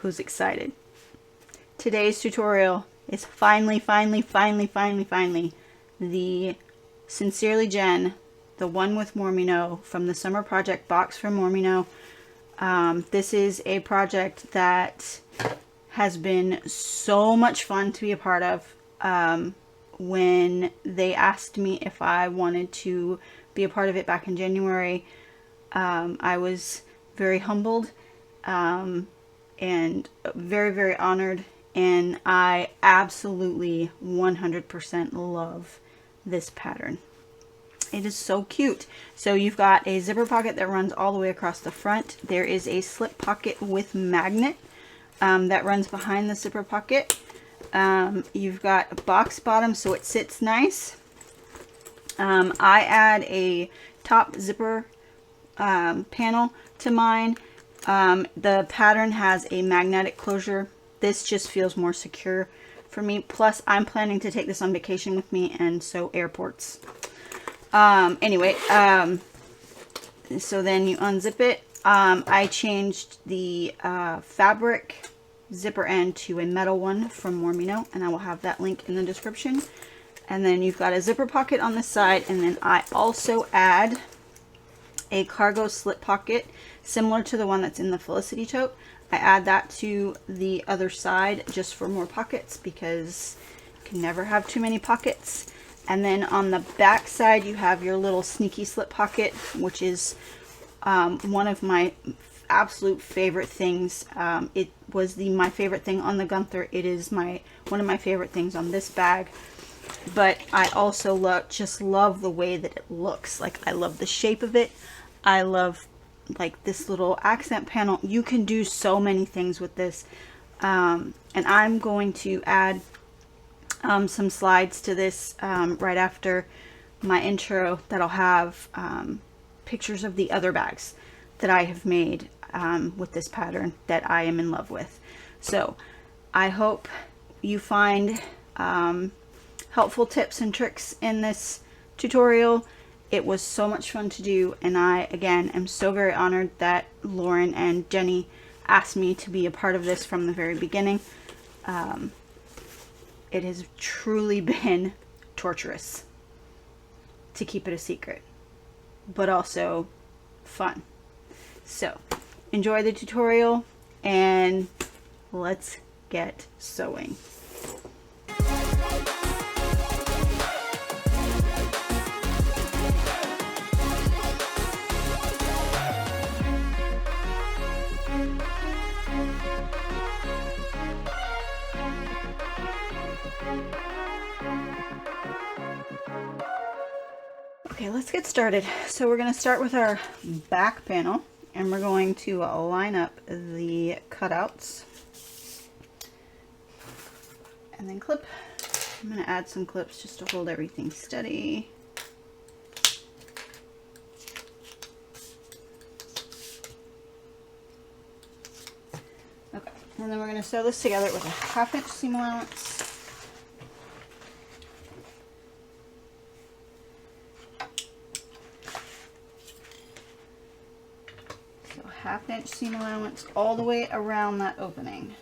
who's excited. Today's tutorial is finally the Sincerely Jen, the one with Mormino from the Summer Project box from Mormino. This is a project that has been so much fun to be a part of. When they asked me if I wanted to be a part of it back in January, I was very humbled and very honored, and I absolutely 100% love this pattern. It is so cute. So you've got a zipper pocket that runs all the way across the front. There is a slip pocket with magnet that runs behind the zipper pocket. You've got a box bottom so it sits nice. I add a top zipper panel to mine. The pattern has a magnetic closure. This just feels more secure for me. Plus, I'm planning to take this on vacation with me, and so airports. Anyway, so then you unzip it. I changed the fabric zipper end to a metal one from Mormino, and I will have that link in the description. And then you've got a zipper pocket on the side, and then I also add a cargo slip pocket similar to the one that's in the Felicity tote. I add that to the other side just for more pockets, because you can never have too many pockets. And then on the back side you have your little sneaky slip pocket, which is one of my absolute favorite things. It was my favorite thing on the Gunther. It is one of my favorite things on this bag. But I also just love the way that it looks. Like, I love the shape of it. I love like this little accent panel. You can do so many things with this. And I'm going to add some slides to this right after my intro that'll have pictures of the other bags that I have made with this pattern that I am in love with. So I hope you find helpful tips and tricks in this tutorial. It was so much fun to do, and I again am so very honored that Lauren and Jenny asked me to be a part of this from the very beginning. It has truly been torturous to keep it a secret, but also fun. So enjoy the tutorial and let's get sewing. Okay, let's get started. So we're going to start with our back panel, and we're going to line up the cutouts and then clip. I'm going to add some clips just to hold everything steady. Okay, and then we're going to sew this together with a 1/2 inch seam allowance. So 1/2 inch seam allowance all the way around that opening.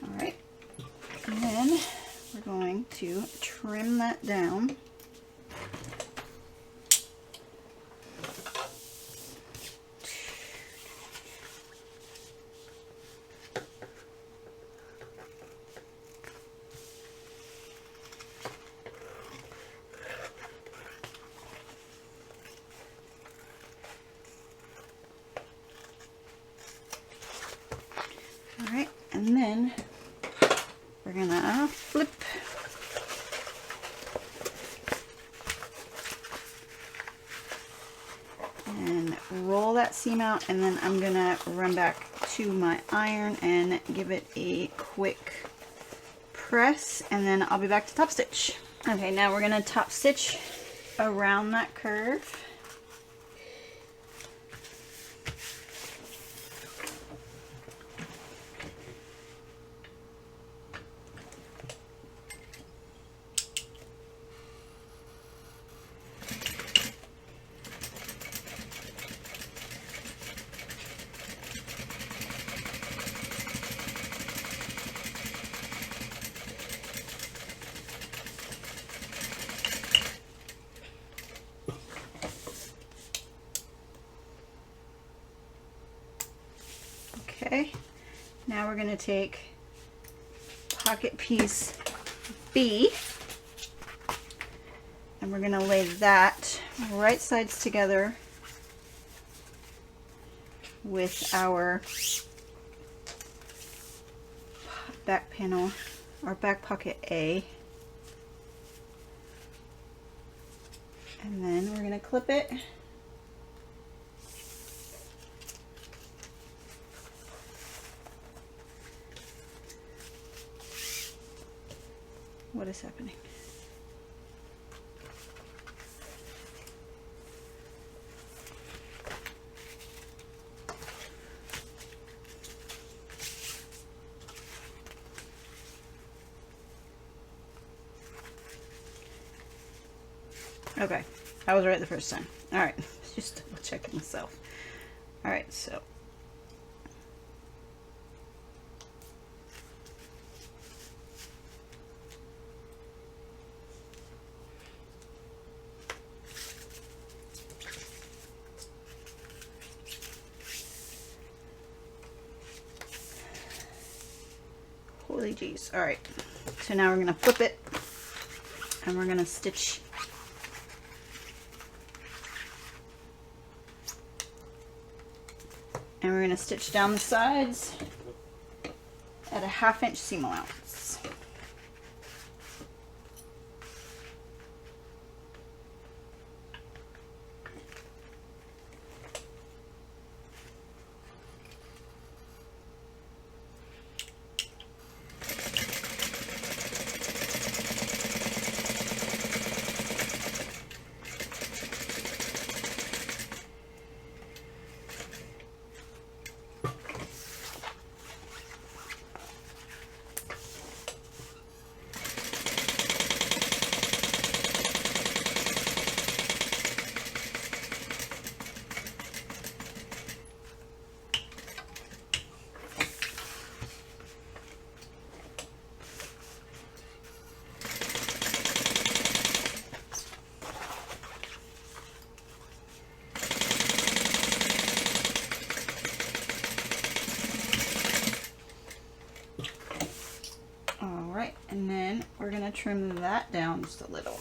Alright, and then we're going to trim that down. Alright, and then we're gonna flip and roll that seam out, and then I'm gonna run back to my iron and give it a quick press, and then I'll be back to top stitch. Okay, now we're gonna top stitch around that curve. Okay, now we're going to take pocket piece B and we're going to lay that right sides together with our back panel, our back pocket A. And then we're going to clip it. What is happening? Okay, I was right the first time. All right, just double checking myself. All right, so holy jeez. All right, so now we're gonna flip it and we're gonna stitch and we're gonna stitch down the sides at a 1/2 inch seam allowance. And then we're going to trim that down just a little.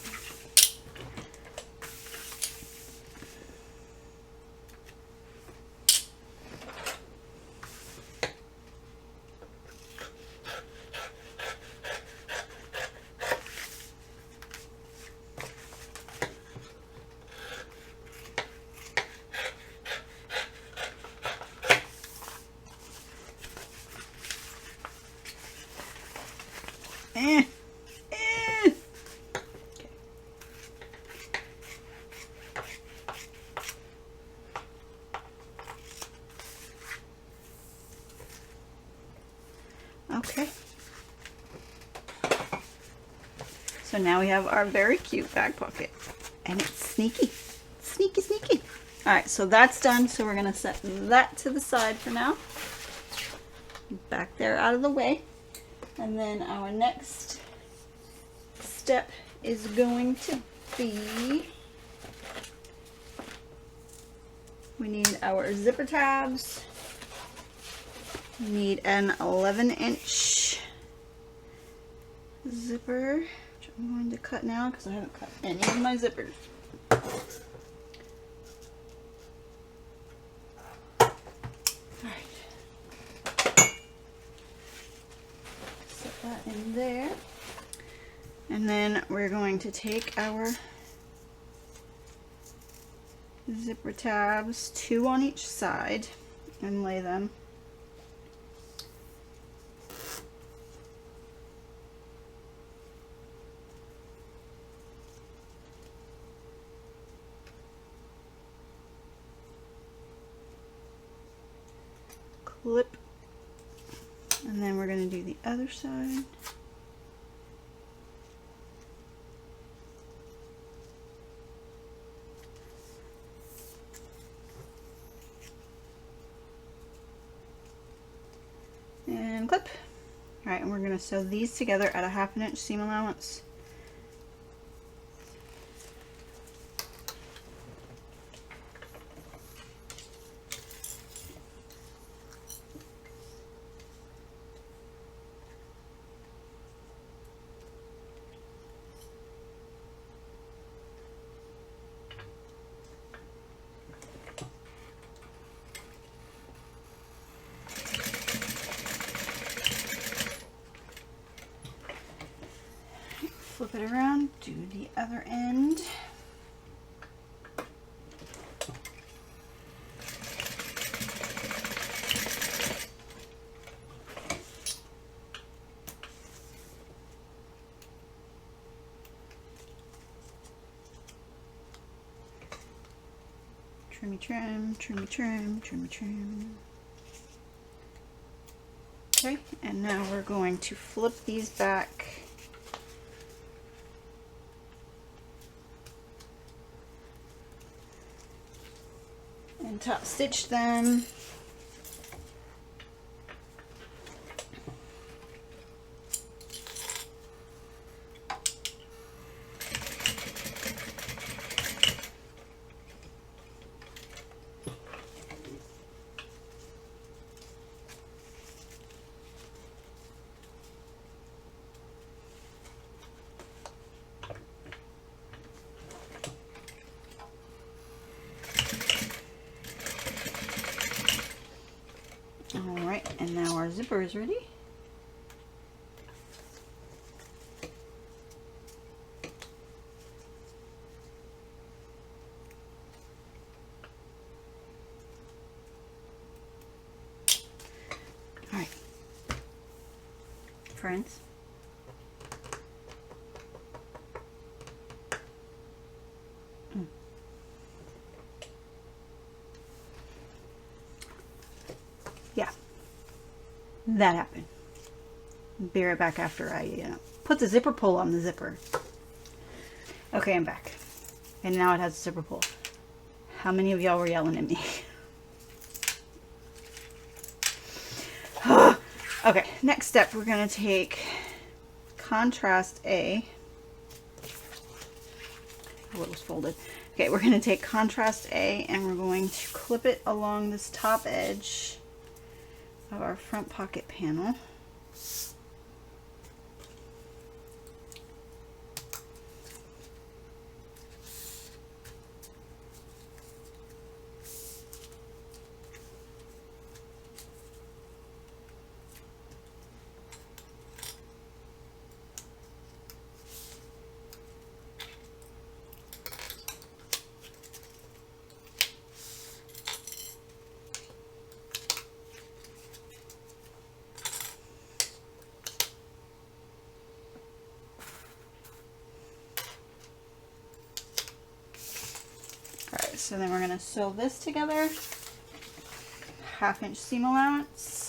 Okay. So now we have our very cute back pocket, and it's sneaky, sneaky, sneaky. All right, so that's done. So we're gonna set that to the side for now. Back there out of the way. And then our next step is going to be, we need our zipper tabs. We need an 11-inch zipper, which I'm going to cut now because I haven't cut any of my zippers. That in there, and then we're going to take our zipper tabs, 2 on each side, and lay them clip. And then we're going to do the other side. And clip. All right, and we're going to sew these together at a 1/2 inch seam allowance. it around, do the other end. Trimmy trim, trimmy trim, trimmy trim. Okay, and now we're going to flip these back. And top stitch them. Alright, and now our zipper is ready. Alright, friends. Yeah, that happened. Be right back after I put the zipper pull on the zipper. Okay, I'm back. And now it has a zipper pull. How many of y'all were yelling at me? Okay, next step, we're going to take contrast A. Oh, it was folded. Okay, we're going to take contrast A and we're going to clip it along this top edge of our front pocket panel. So then we're going to sew this together, 1/2 inch seam allowance.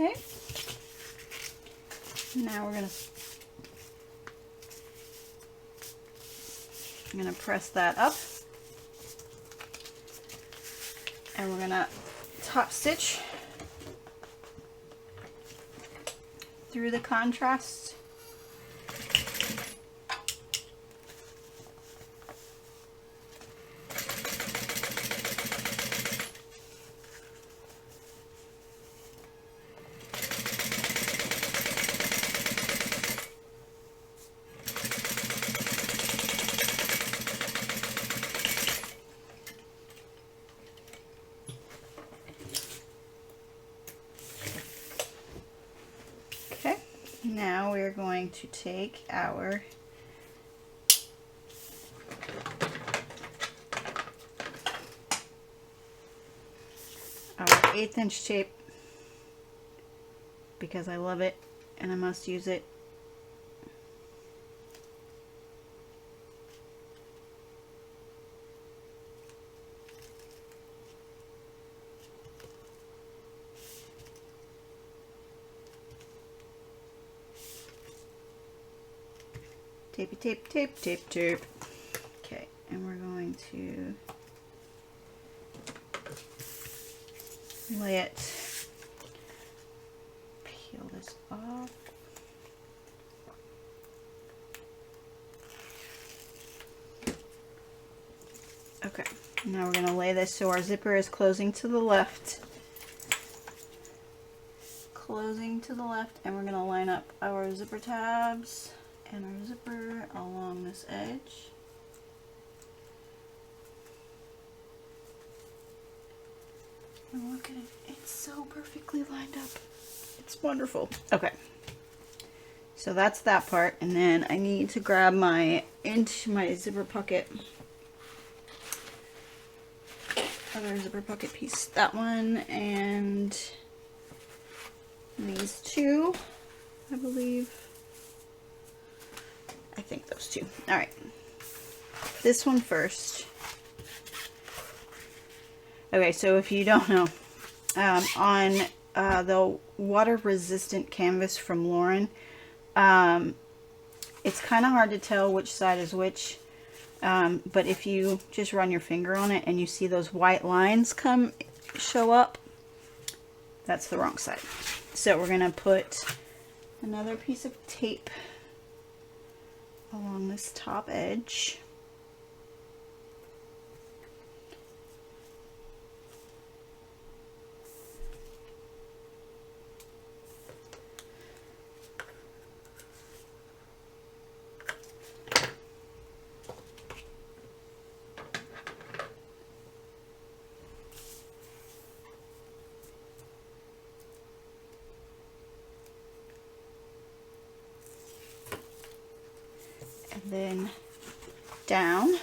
Okay, now I'm gonna press that up, and we're gonna top stitch through the contrast. Now we're going to take our our 1/8 inch tape, because I love it and I must use it. Tapey tape, tape, tape, tape. Okay, and we're going to lay it, peel this off. Now we're going to lay this so our zipper is closing to the left. Closing to the left, and we're going to line up our zipper tabs and our zipper along this edge. And look at it, it's so perfectly lined up. It's wonderful. Okay, so that's that part, and then I need to grab into my zipper pocket. Other zipper pocket piece, that one, and these two, I believe. I think those two. All right, this one first. Okay, so if you don't know, on the water resistant canvas from Lauren, it's kind of hard to tell which side is which, but if you just run your finger on it and you see those white lines show up, that's the wrong side. So we're going to put another piece of tape along this top edge. And then down.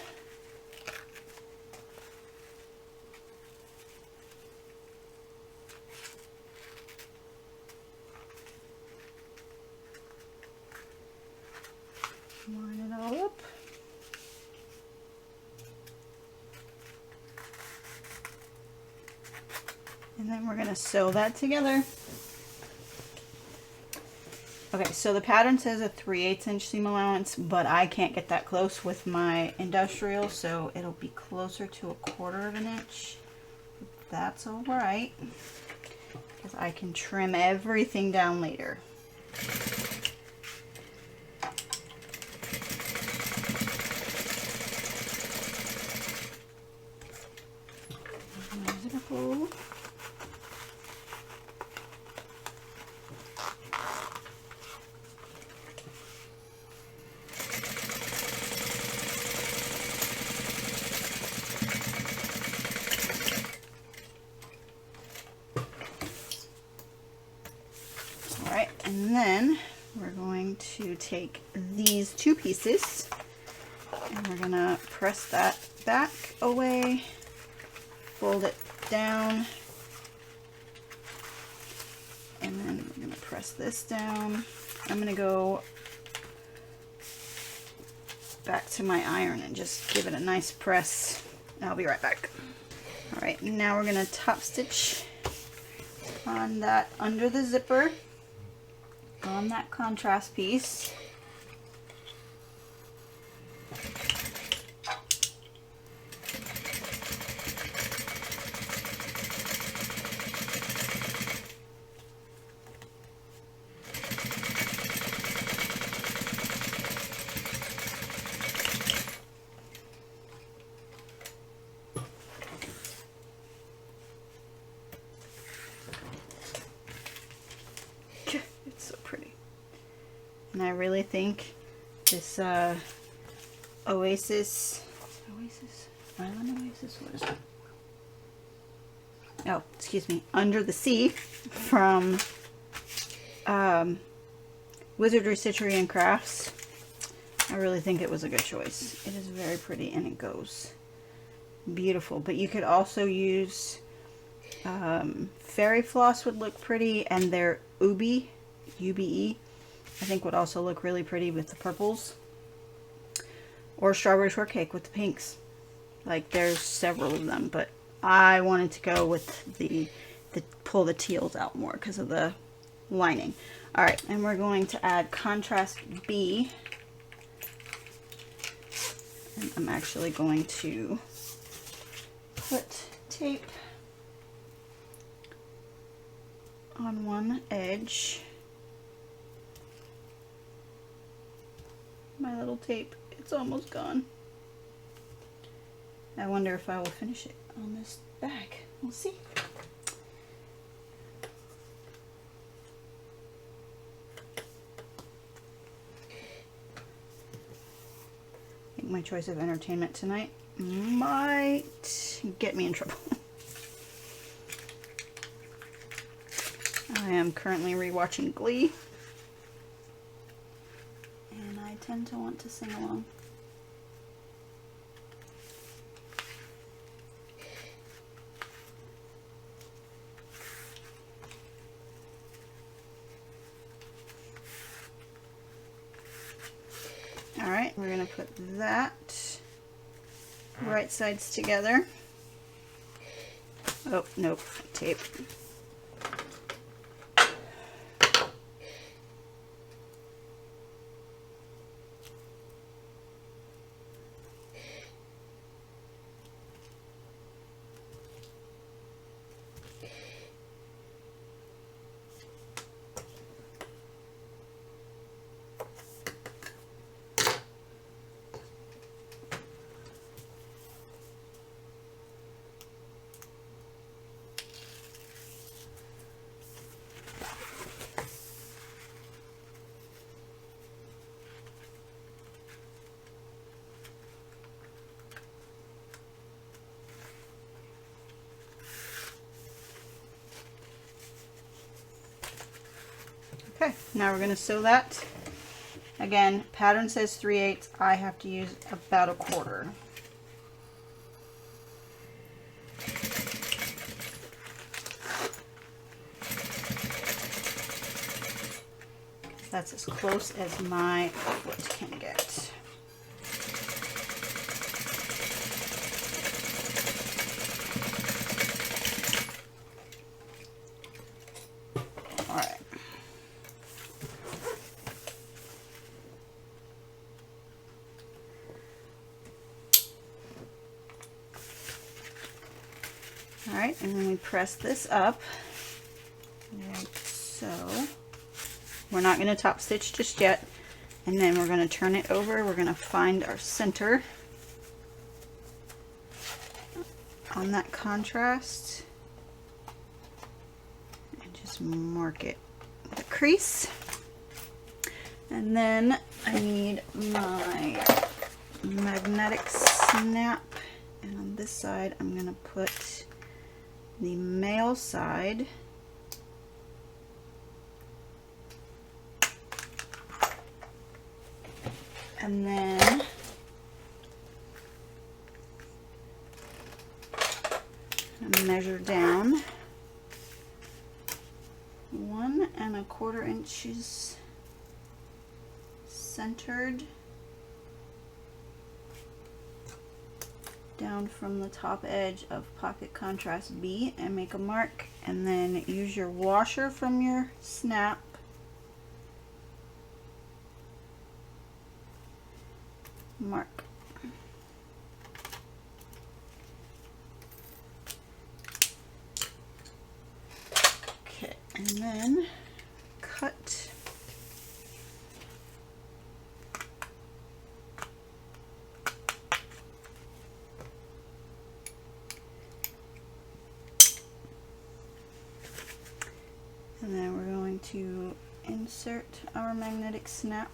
Line it all up. And then we're going to sew that together. Okay, so the pattern says a 3/8 inch seam allowance, but I can't get that close with my industrial, so it'll be closer to 1/4 inch. That's all right, because I can trim everything down later. Zipper. Alright, and then we're going to take these two pieces and we're going to press that back away, fold it down, and then we're going to press this down. I'm going to go back to my iron and just give it a nice press. I'll be right back. Alright, now we're going to top stitch on that under the zipper on that contrast piece. And I really think this Oasis, Island Oasis, what is it? Oh, excuse me, Under the Sea from Wizardry, Stitchery, and Crafts. I really think it was a good choice. It is very pretty and it goes beautiful. But you could also use fairy floss would look pretty, and their Ube, UBE, I think would also look really pretty with the purples. Or strawberry shortcake with the pinks. Like, there's several of them, but I wanted to go with the pull the teals out more because of the lining. Alright, and we're going to add contrast B. And I'm actually going to put tape on one edge. My little tape, it's almost gone. I wonder if I will finish it on this bag. We'll see. I think my choice of entertainment tonight might get me in trouble. I am currently rewatching Glee, and I tend to want to sing along. All right, we're going to put that right sides together. Oh, nope, tape. Okay, now we're going to sew that. Again, pattern says 3/8. I have to use about 1/4. That's as close as my foot can get. Alright, and then we press this up, like so. We're not going to top stitch just yet, and then we're going to turn it over. We're going to find our center on that contrast, and just mark it with a crease. And then I need my magnetic snap, and on this side I'm going to put the male side, and then measure down 1 1/4 inches centered down from the top edge of pocket contrast B, and make a mark, and then use your washer from your snap mark. Okay, and then cut. And then we're going to insert our magnetic snap.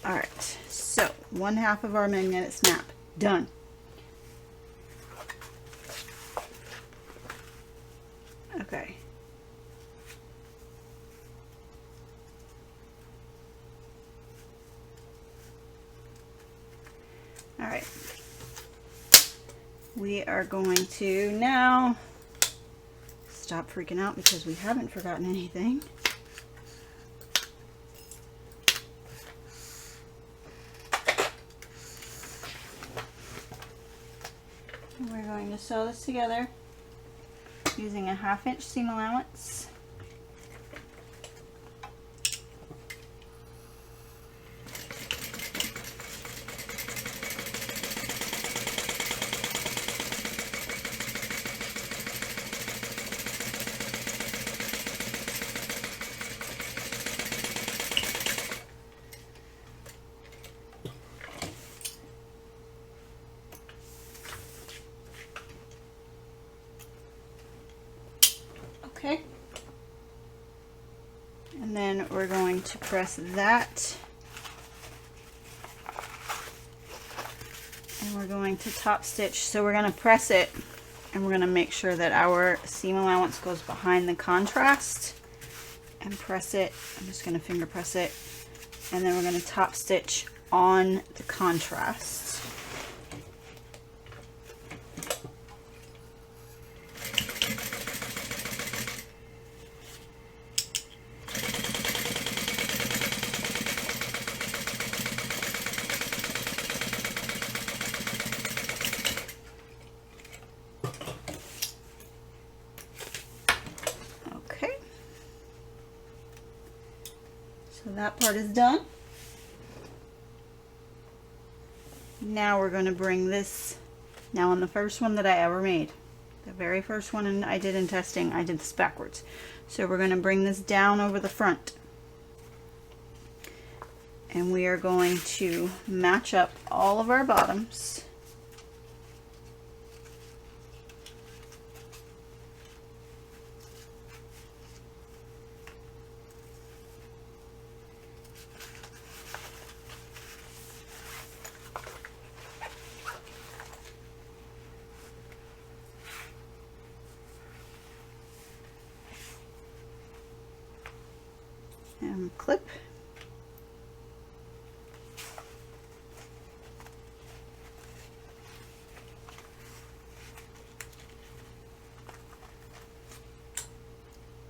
All right, so 1/2 of our magnetic snap done. Okay. All right. We are going to now stop freaking out because we haven't forgotten anything. We're going to sew this together using a 1/2 inch seam allowance. then we're going to press that. And we're going to top stitch. So we're going to press it and we're going to make sure that our seam allowance goes behind the contrast. And press it. I'm just going to finger press it. And then we're going to top stitch on the contrast. So that part is done. Now we're going to bring this, now on the first one that I ever made, the very first one I did in testing, I did this backwards. So we're going to bring this down over the front. And we are going to match up all of our bottoms. And clip.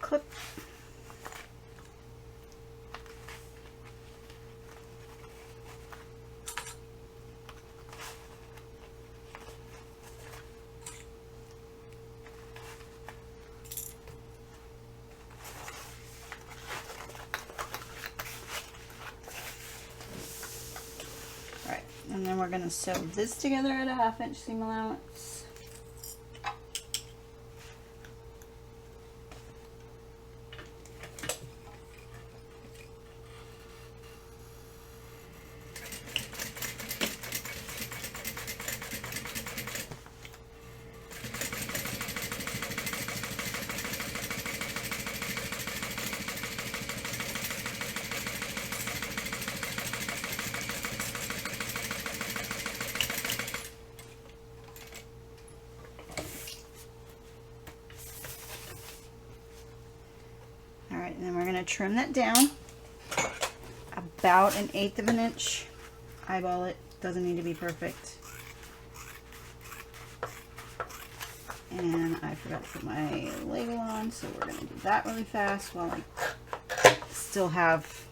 Clip. And then we're going to sew this together at a 1/2 inch seam allowance. And then we're going to trim that down about 1/8 of an inch. Eyeball it, doesn't need to be perfect. And I forgot to put my label on, so we're going to do that really fast while I still have,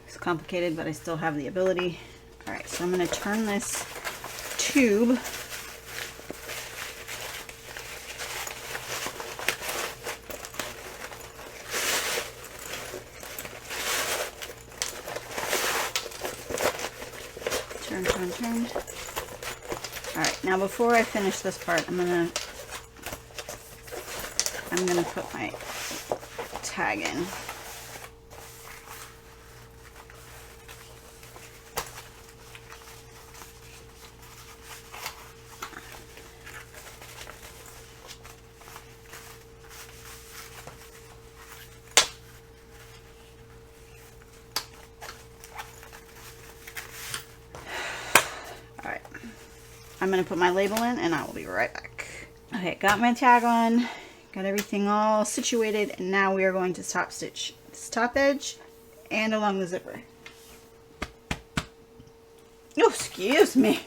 it's complicated, but I still have the ability. Alright, so I'm going to turn this tube turn. Alright, now before I finish this part, I'm gonna put my tag in. I'm going to put my label in and I will be right back. Okay, got my tag on, got everything all situated, and now we are going to top stitch this top edge and along the zipper. Oh, excuse me.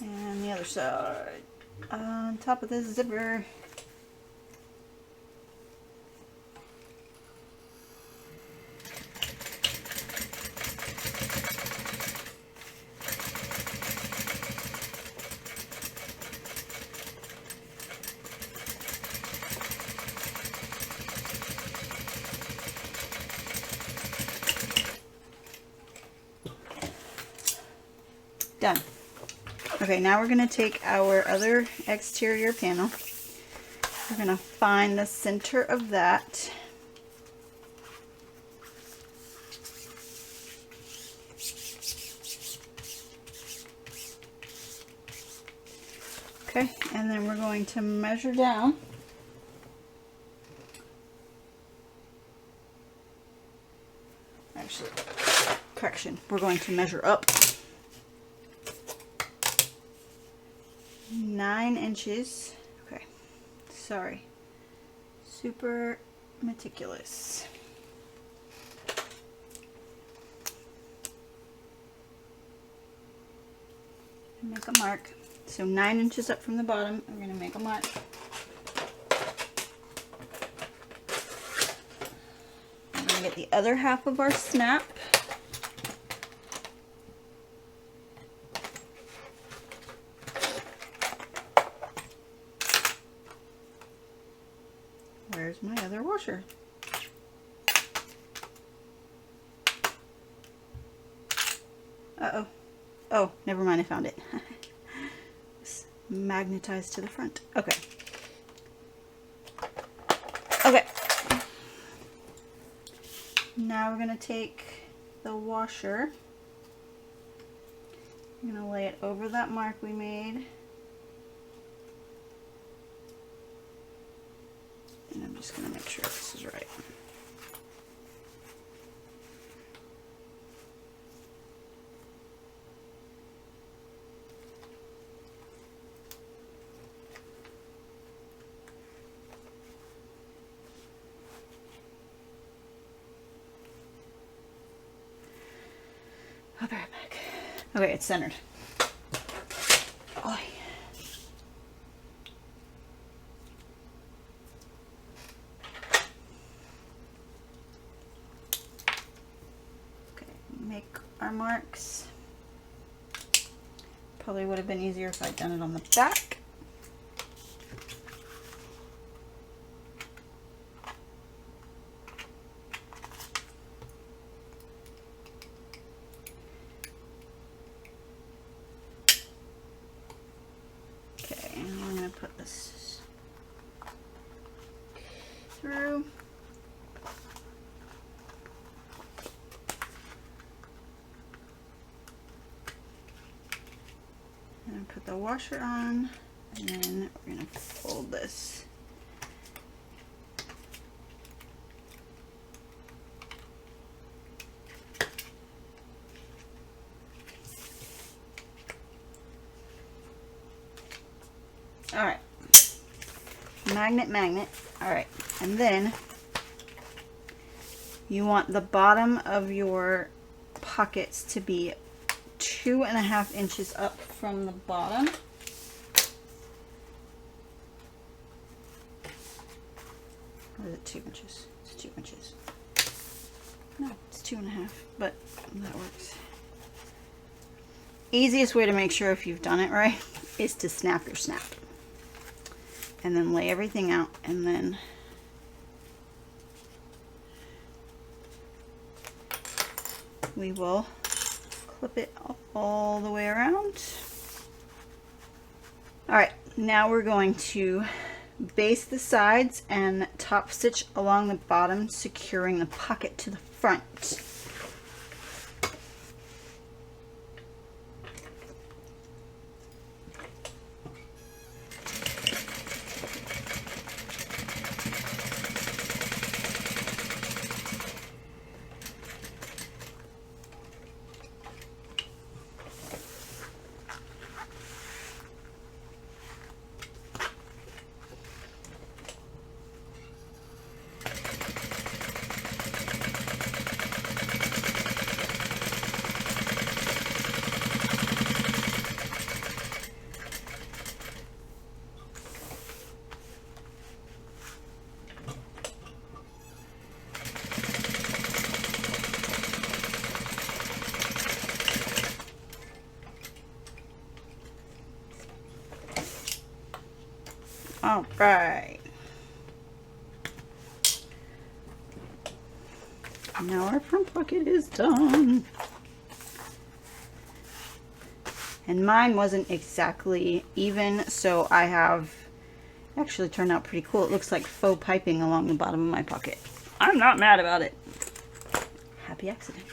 And the other side, on top of this zipper. Done. Okay, now we're going to take our other exterior panel. We're going to find the center of that. Okay, and then we're going to measure down. Actually, correction, we're going to measure up 9 inches. Okay, sorry, super meticulous. Make a mark. So 9 inches up from the bottom, I'm going to make a mark. I'm going to get the other half of our snap. Where's my other washer? Uh-oh. Oh, never mind, I found it. It's magnetized to the front. Okay. Okay. Now we're going to take the washer. I'm going to lay it over that mark we made. And I'm just going to make sure this is right. I'll be right back. Okay, it's centered. Oh. Okay, make our marks. Probably would have been easier if I'd done it on the back. Put this through. And put the washer on, and then we're going to fold this. All right, magnet. All right, and then you want the bottom of your pockets to be 2.5 inches up from the bottom. Or is it 2 inches? It's 2 inches. No, it's 2.5, but that works. Easiest way to make sure if you've done it right is to snap your snap. And then lay everything out, and then we will clip it all the way around. All right, now we're going to baste the sides and top stitch along the bottom, securing the pocket to the front. All right. Now our front pocket is done. And mine wasn't exactly even, so I have actually turned out pretty cool. It looks like faux piping along the bottom of my pocket. I'm not mad about it. Happy accident.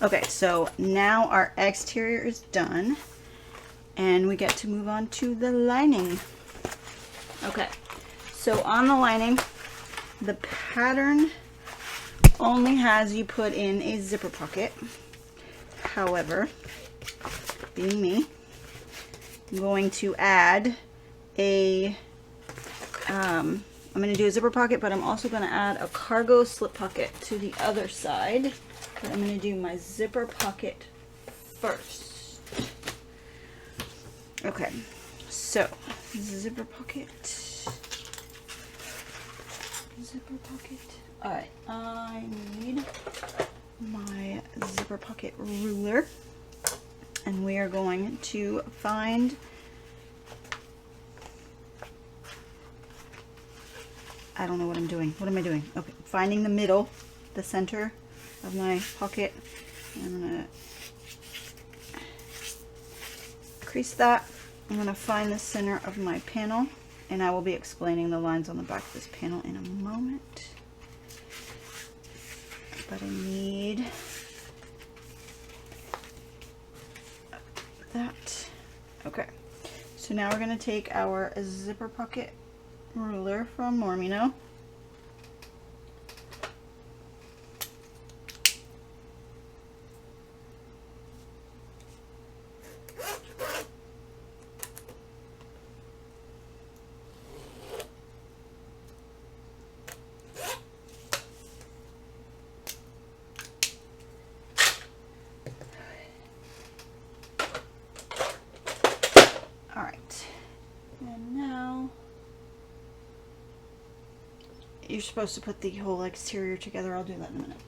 Okay, so now our exterior is done and we get to move on to the lining. Okay, so on the lining, the pattern only has you put in a zipper pocket. However, being me, I'm going to add a, I'm going to do a zipper pocket, but I'm also going to add a cargo slip pocket to the other side. But I'm going to do my zipper pocket first. Okay, so zipper pocket. Zipper pocket. Alright, I need my zipper pocket ruler. And we are going to find, I don't know what I'm doing. What am I doing? Okay, finding the middle, the center of my pocket. I'm going to crease that. I'm going to find the center of my panel, and I will be explaining the lines on the back of this panel in a moment. But I need that. Okay, so now we're going to take our zipper pocket ruler from Mormino. You're supposed to put the whole exterior together. I'll do that in a minute.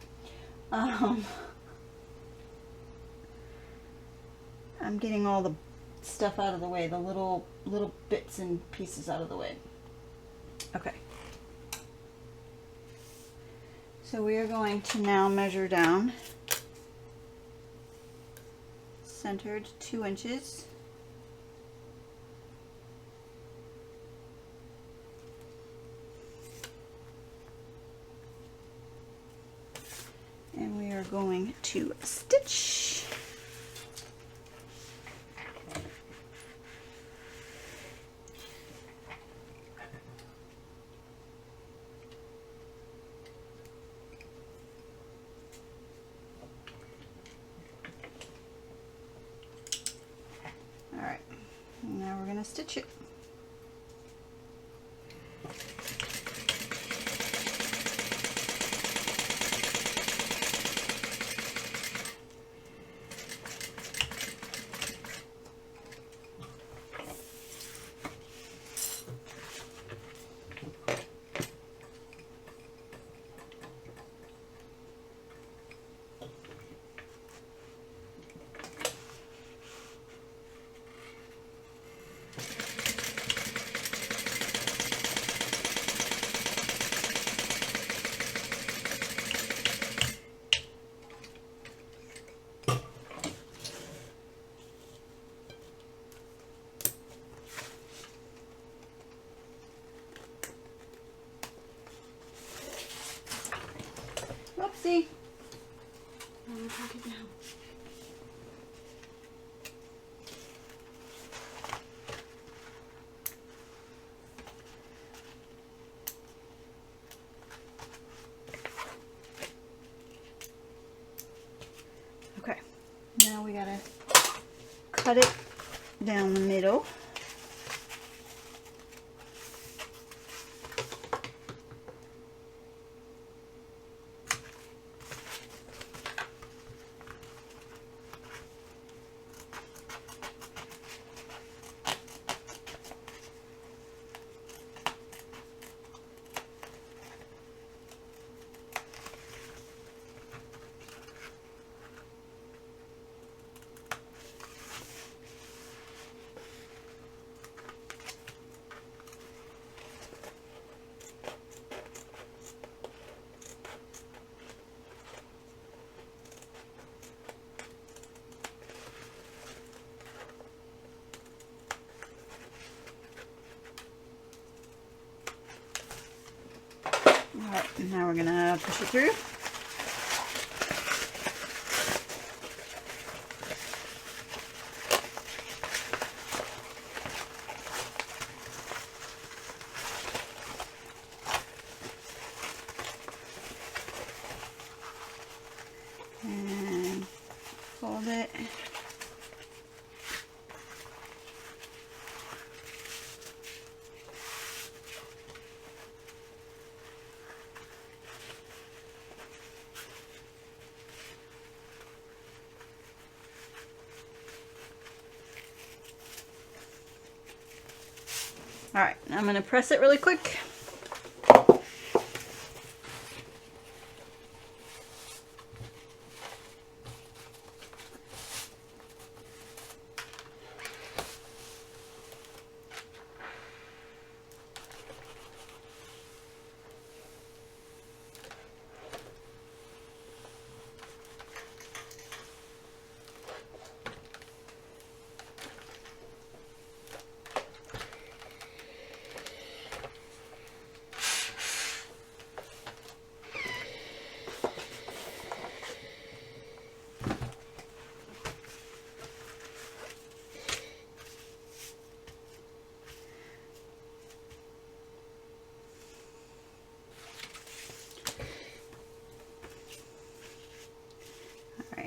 I'm getting all the stuff out of the way, the little bits and pieces out of the way. Okay. So we are going to now measure down, centered 2 inches. And we are going to stitch. All right, now we're going to stitch it. Whoopsie. I'm going to pack it down. Okay, now we gotta cut it down the middle. gonna push it through. And fold it. All right, I'm going to press it really quick.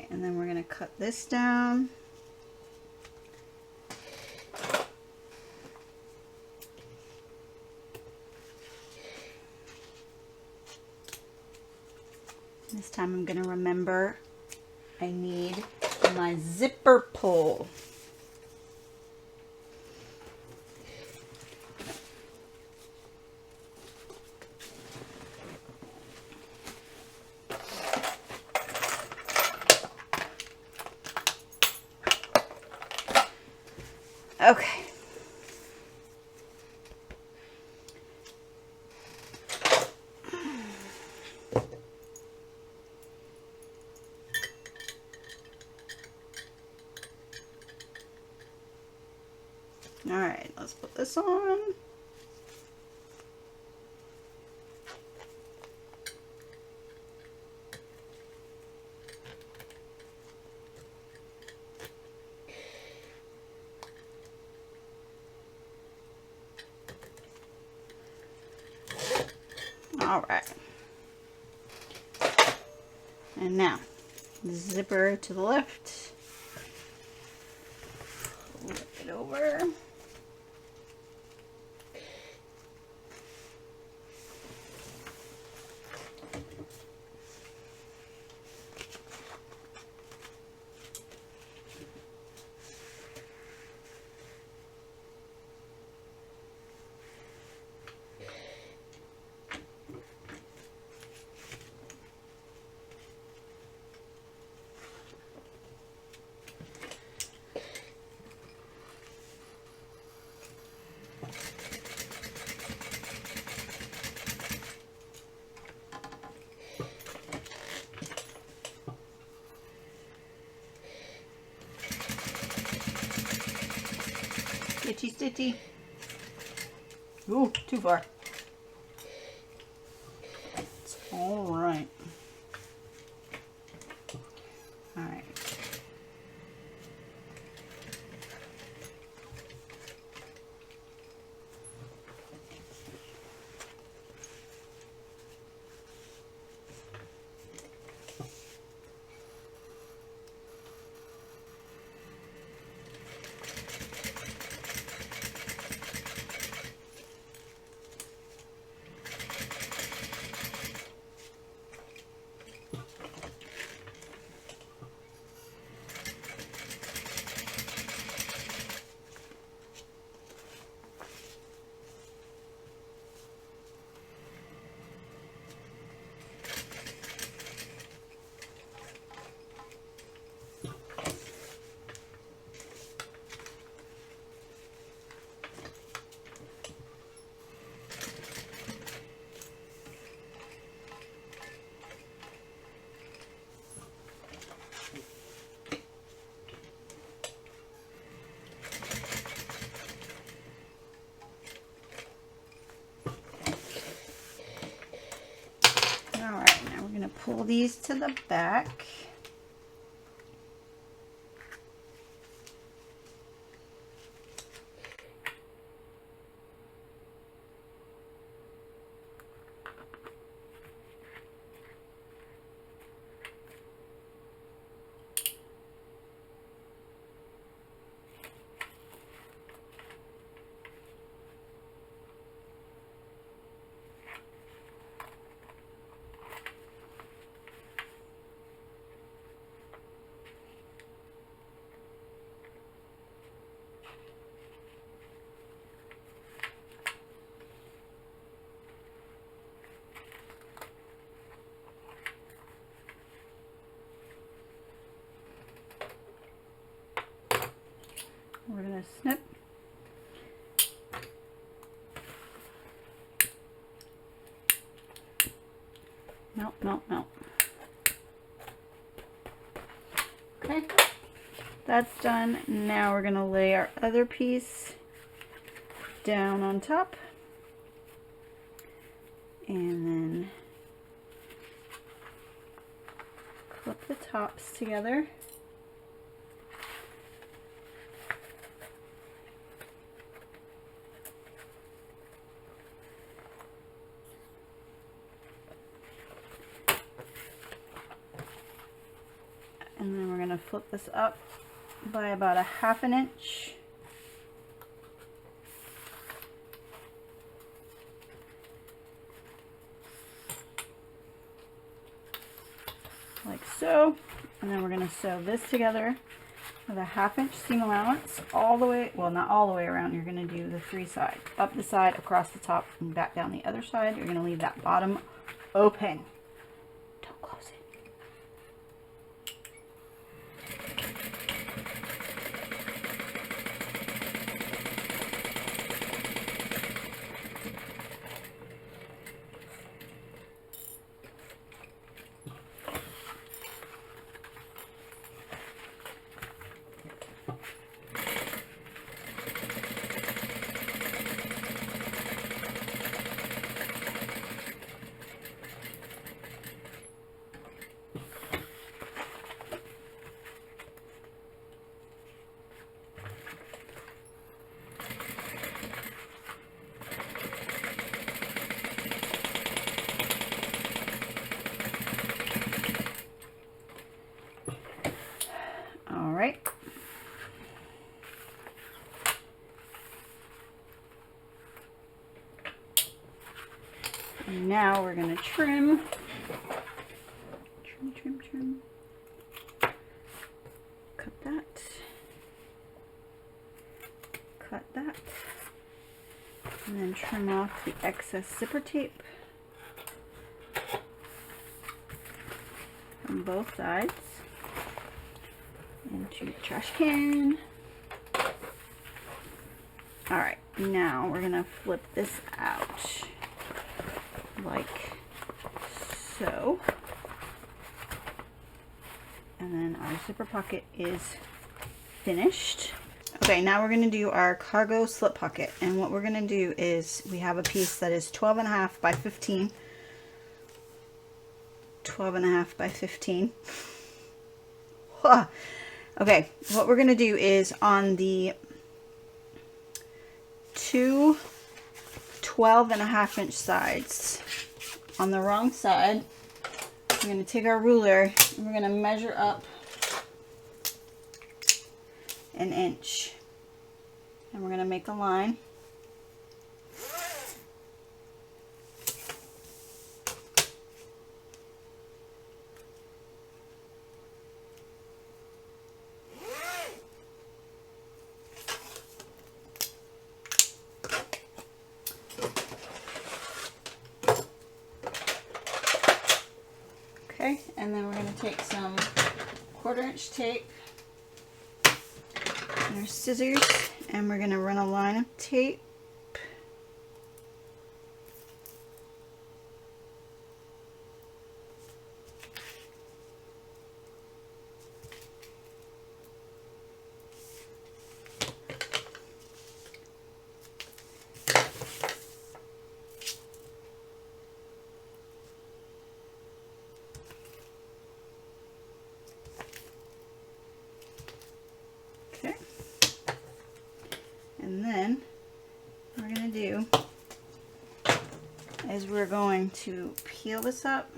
And then we're going to cut this down. This time I'm going to remember I need my zipper pull. Okay. All right, let's put this on. All right. And now, zipper to the left. Flip it over. Stitchy, stitchy. Ooh, too far. It's all right. All right. pull these to the back. We're going to snip. Melt, melt, melt. Okay, that's done. Now we're going to lay our other piece down on top. And then clip the tops together. And then we're going to flip this up by about 1/2 inch. Like so. And then we're going to sew this together with a 1/2 inch seam allowance all the way, well, not all the way around. You're going to do the 3 sides. Up the side, across the top, and back down the other side. You're going to leave that bottom open. Don't close it. And now we're going to trim. Trim, trim, trim. Cut that. Cut that. And then trim off the excess zipper tape from both sides into the trash can. Alright, now we're going to flip this out like so. And then our zipper pocket is finished. Okay, now we're going to do our cargo slip pocket. And what we're going to do is we have a piece that is 12.5 by 15. 12.5 by 15. Huh. Okay, what we're going to do is on the two 12.5 inch sides, on the wrong side, we're going to take our ruler and we're going to measure up 1 inch. And we're going to make a line. Okay, and then we're going to take some 1/4 inch tape and our scissors, and we're going to run a line of tape we're going to peel this up.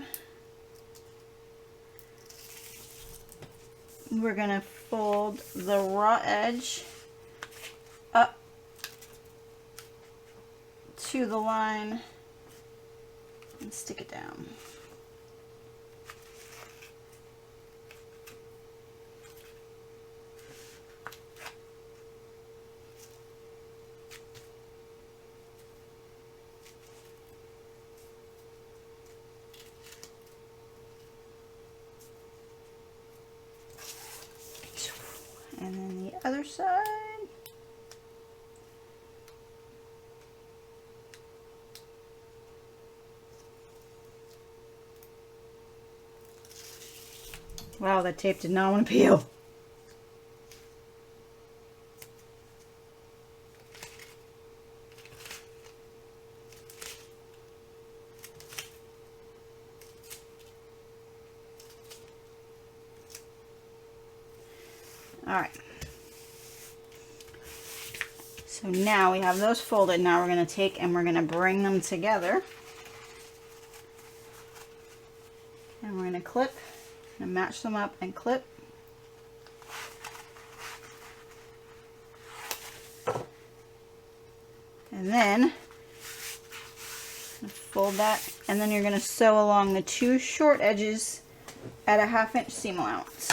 We're going to fold the raw edge up to the line and stick it down. And then the other side. Wow, that tape did not want to peel. All right. So now we have those folded. Now we're going to take and we're going to bring them together. And we're going to clip and match them up and clip. And then fold that, and then you're going to sew along the two short edges at a 1/2 inch seam allowance.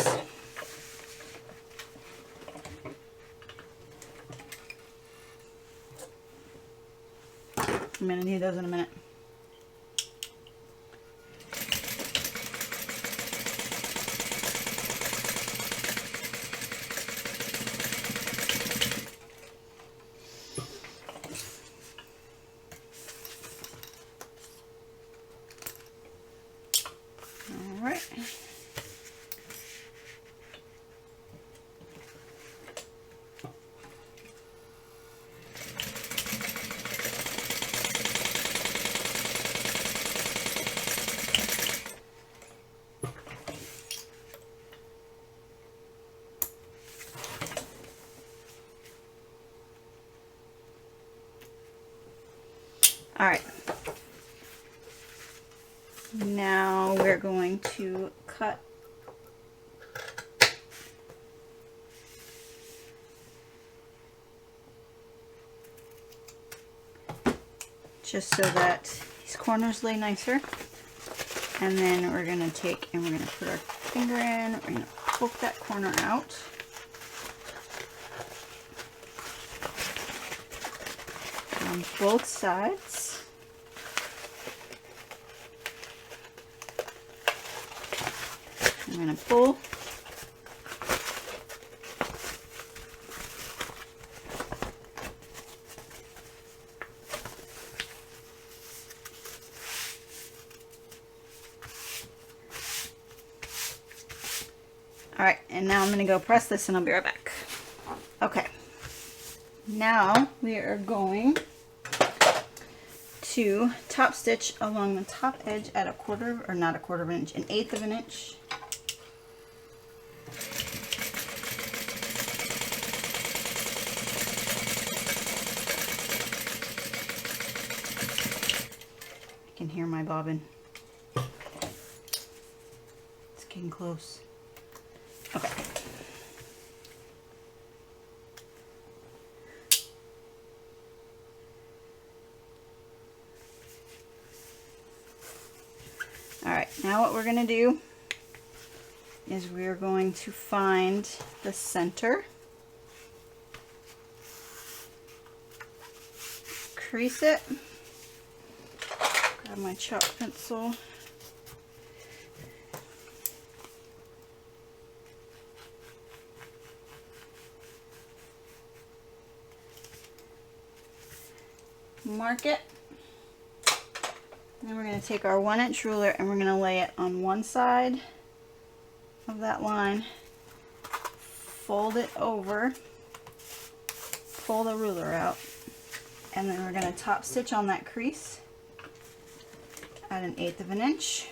I'm going to need those in a minute. All right. All right, now we're going to cut just so that these corners lay nicer. And then we're going to take and we're going to put our finger in, we're going to poke that corner out. On both sides. I'm going to pull. All right, and now I'm going to go press this and I'll be right back. Okay, now we are going to top stitch along the top edge at 1/4, or not 1/4 inch, 1/8 of an inch. I can hear my bobbin. It's getting close. Okay. Alright, now what we're going to do is we're going to find the center, crease it, grab my chalk pencil, mark it. Then we're going to take our 1-inch ruler and we're going to lay it on one side of that line, fold it over, pull the ruler out, and then we're going to top stitch on that crease at 1/8 of an inch.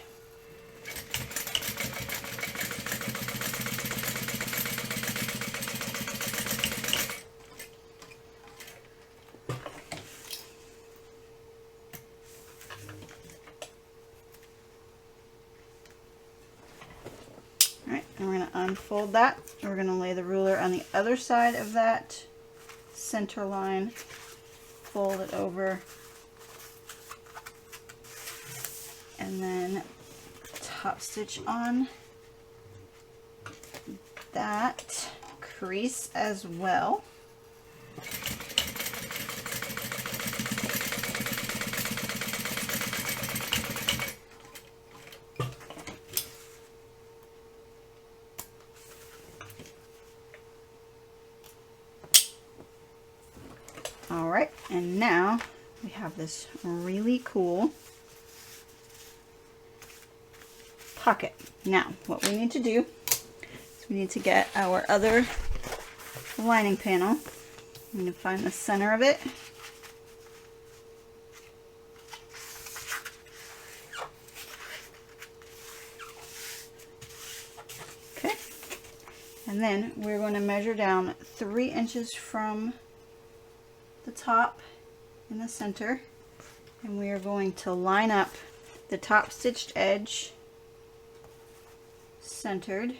And we're going to unfold that. We're going to lay the ruler on the other side of that center line, fold it over, and then top stitch on that crease as well. All right, and now we have this really cool pocket. Now, what we need to do is we need to get our other lining panel. I'm going to find the center of it. Okay, and then we're going to measure down 3 inches from the top in the center, and we are going to line up the top stitched edge centered,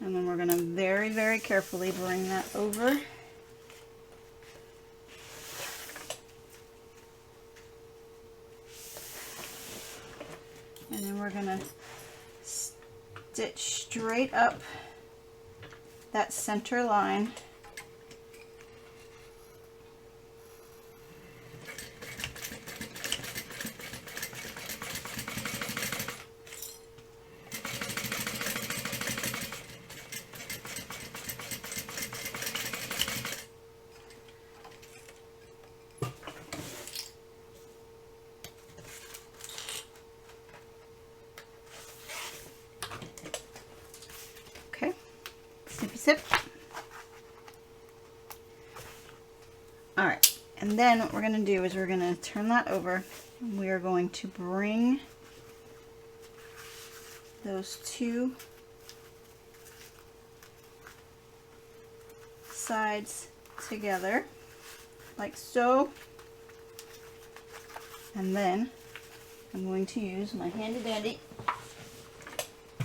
and then we're going to very, very carefully bring that over. And then we're going to stitch straight up that center line. Snippy snip. Alright, and then what we're going to do is we're going to turn that over, and we are going to bring those 2 sides together like so, and then I'm going to use my handy dandy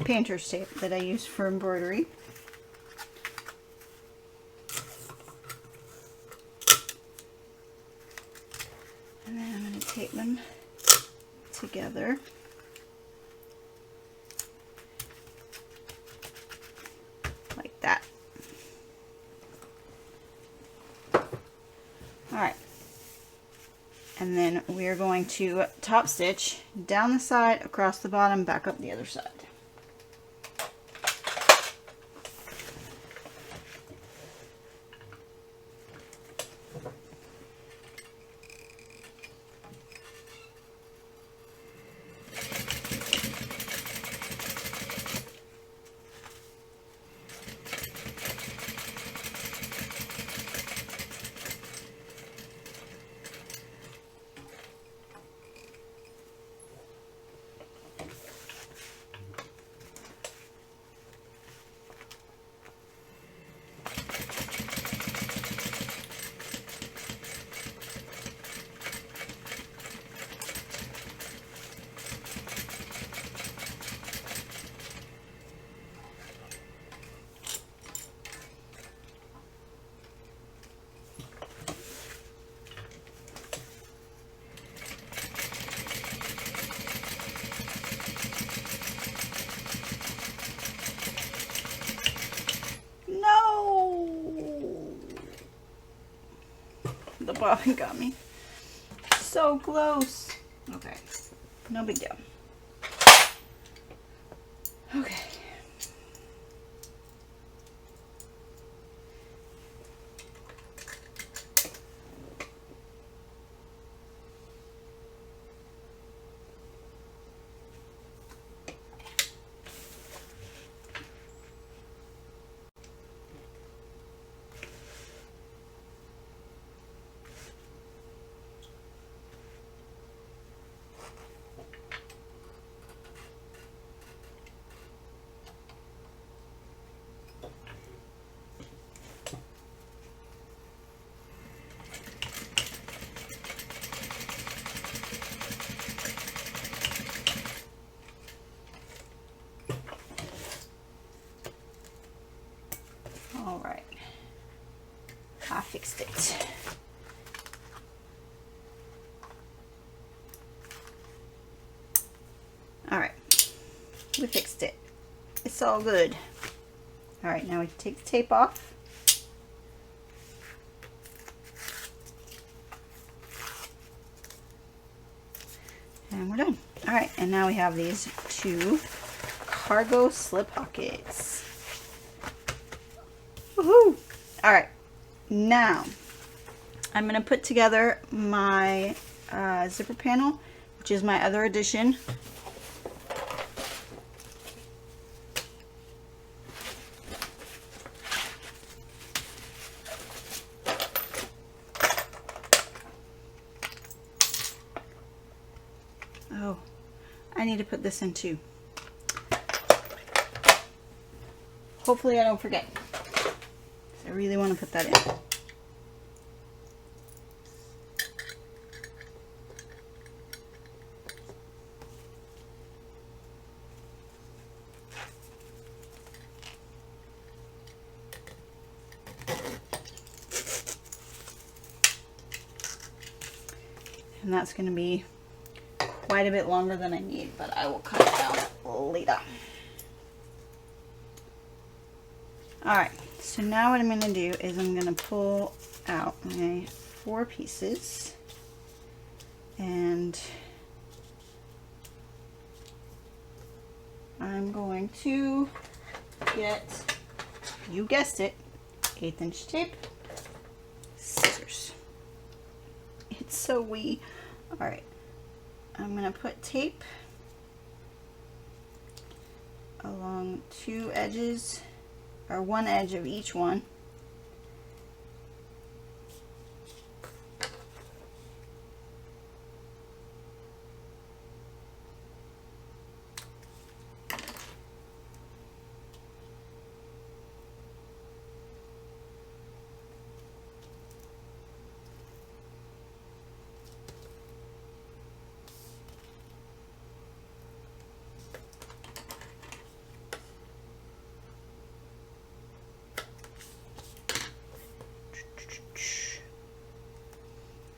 painter's tape that I use for embroidery. And then I'm going to tape them together. Like that. Alright. And then we are going to top stitch down the side, across the bottom, back up the other side. The bobbin got me. So close. Okay, no big deal. Okay. I fixed it. All right, we fixed it. It's all good. All right, now we can take the tape off. And we're done. All right, and now we have these 2 cargo slip pockets. Woohoo! All right, now I'm gonna put together my zipper panel, which is my other addition. Oh, I need to put this in too. Hopefully I don't forget. I really want to put that in. And that's going to be quite a bit longer than I need, but I will cut it down later. Alright, so now what I'm going to do is I'm going to pull out my 4 pieces, and I'm going to get, you guessed it, 1/8 inch tape, scissors. It's so wee. Alright, I'm going to put tape along 2 edges, or 1 edge of each one.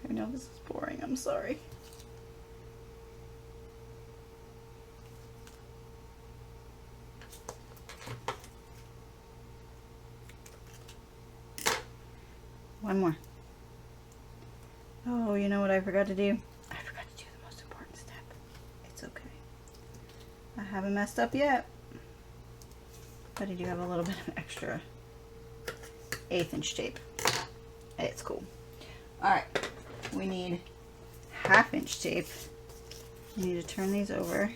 I know this is boring, I'm sorry. One more. Oh, you know what I forgot to do? I forgot to do the most important step. It's okay. I haven't messed up yet. But I do have a little bit of extra 1/8 inch tape. It's cool. Alright. We need 1/2 inch tape. You need to turn these over.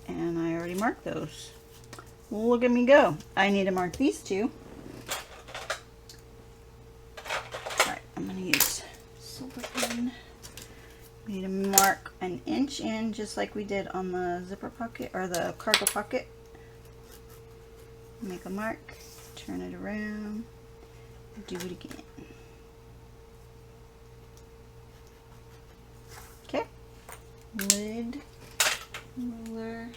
And I already marked those. Look at me go. I need to mark these 2. Alright, I'm going to use silver pen. We need to mark 1 inch in, just like we did on the zipper pocket, or the cargo pocket. Make a mark, turn it around, do it again. Okay, lid, ruler.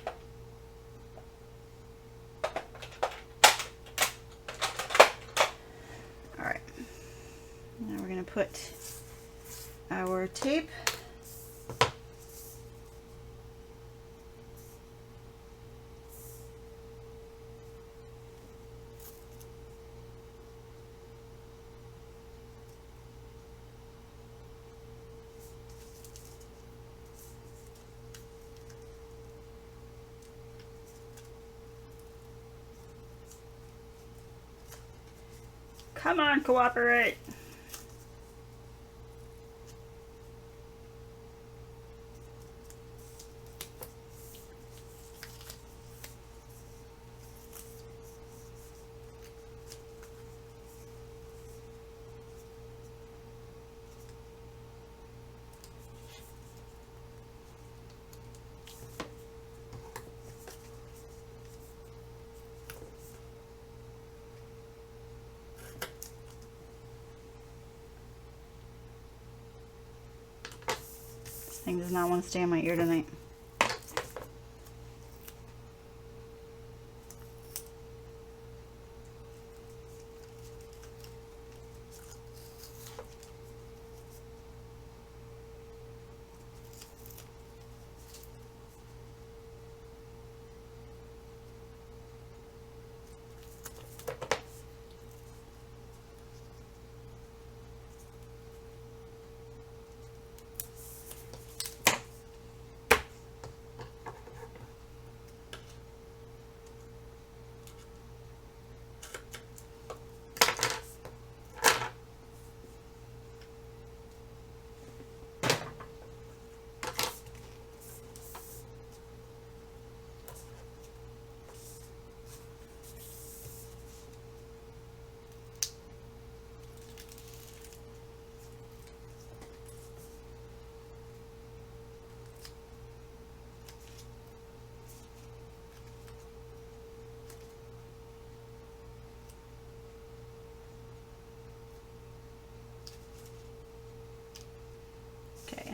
All right, now we're gonna put our tape. Come on, cooperate. Thing does not want to stay in my ear tonight.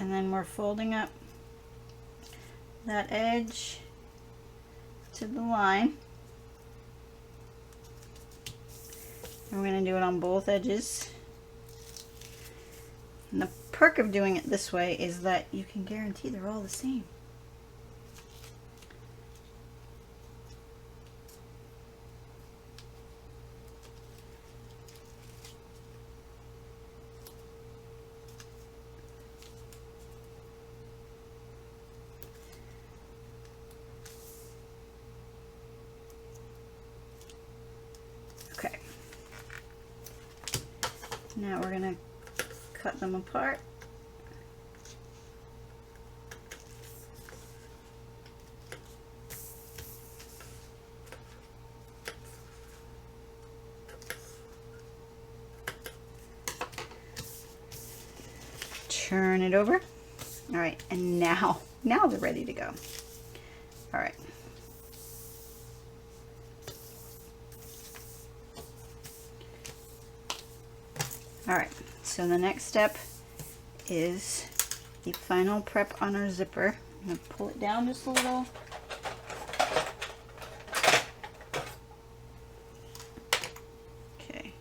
and then we're folding up that edge to the line. And we're going to do it on both edges. And the perk of doing it this way is that you can guarantee they're all the same. Okay. Now we're going to cut them apart. Turn it over. All right, and now they're ready to go. All right. All right, so the next step is the final prep on our zipper. I'm gonna pull it down just a little. Okay.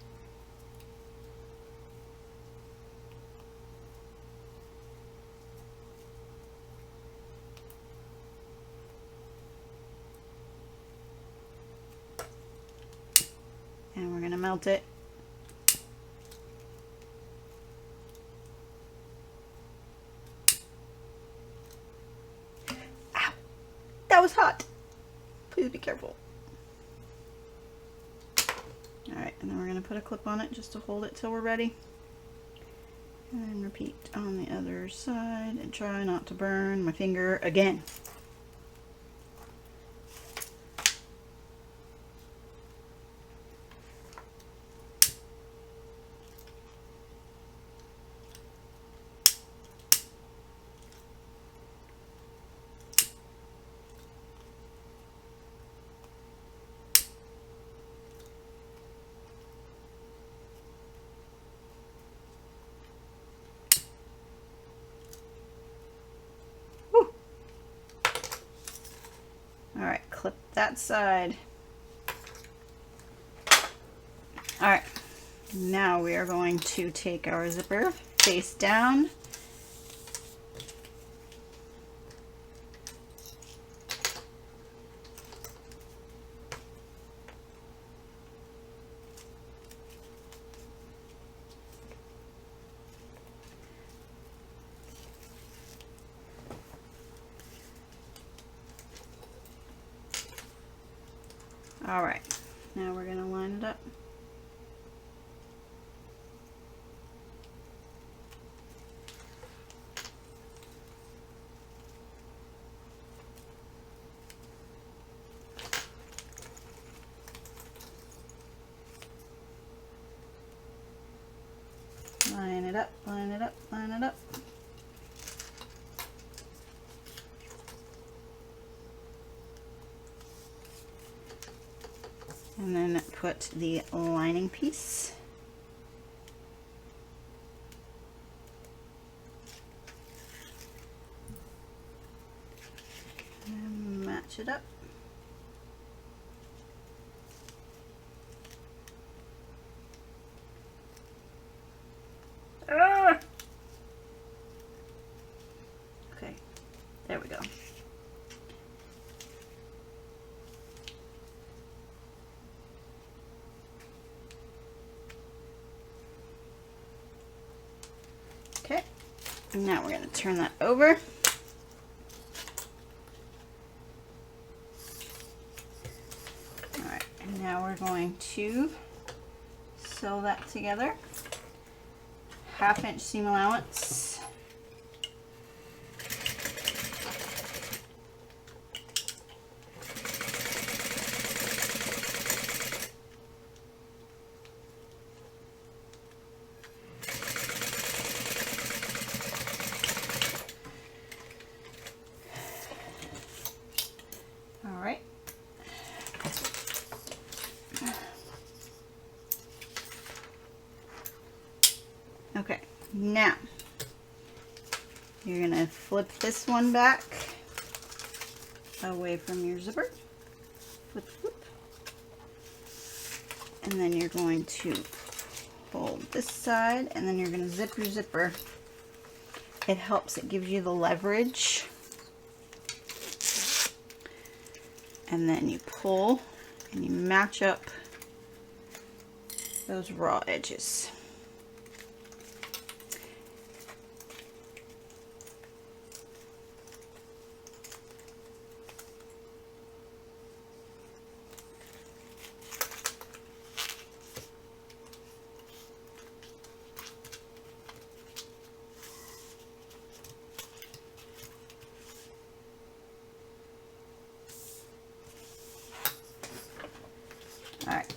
And we're gonna melt it. That was hot. Please be careful. Alright, and then we're going to put a clip on it just to hold it till we're ready. And repeat on the other side and try not to burn my finger again. Alright, clip that side. Alright, now we are going to take our zipper face down. All right, now we're going to line it up. Line it up, line it up, line it up. And then put the lining piece. And match it up. Ah! Okay, there we go. Okay, and now we're going to turn that over. All right, and now we're going to sew that together. 1/2 inch seam allowance. All right. Okay, now You're gonna flip this one back away from your zipper. Flip, flip. And then you're going to hold this side, and then you're gonna zip your zipper. It helps, it gives you the leverage. And then you pull and you match up those raw edges. Alright,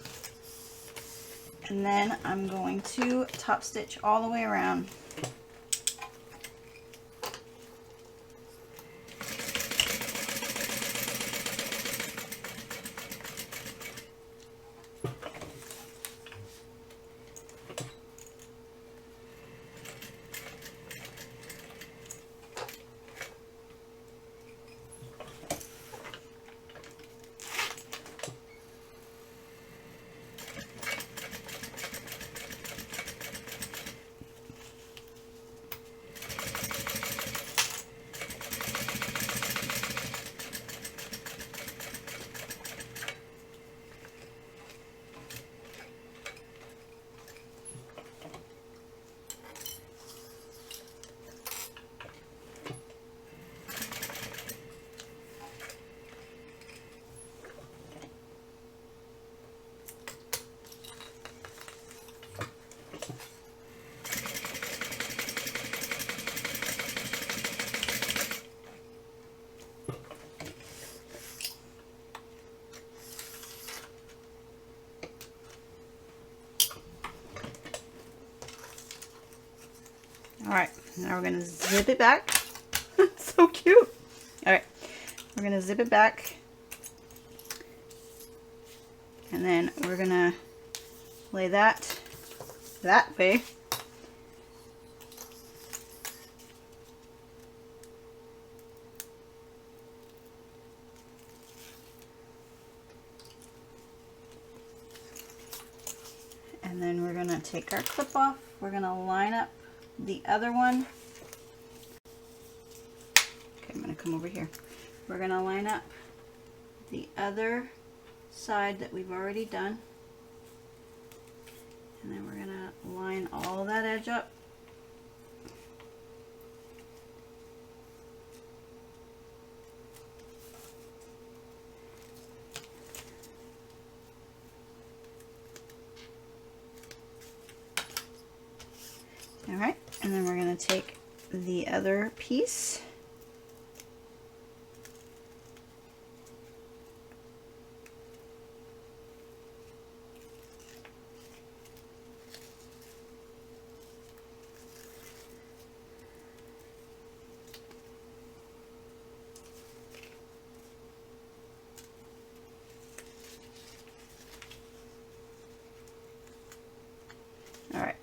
and then I'm going to top stitch all the way around. Alright, now we're going to zip it back. So cute. Alright, we're going to zip it back. And then we're going to lay that way. And then we're going to take our clip off. We're going to line up the other one. Okay, I'm going to come over here. We're going to line up the other side that we've already done. And then we're going to line all that edge up. Alright, and then we're going to take the other piece. Alright.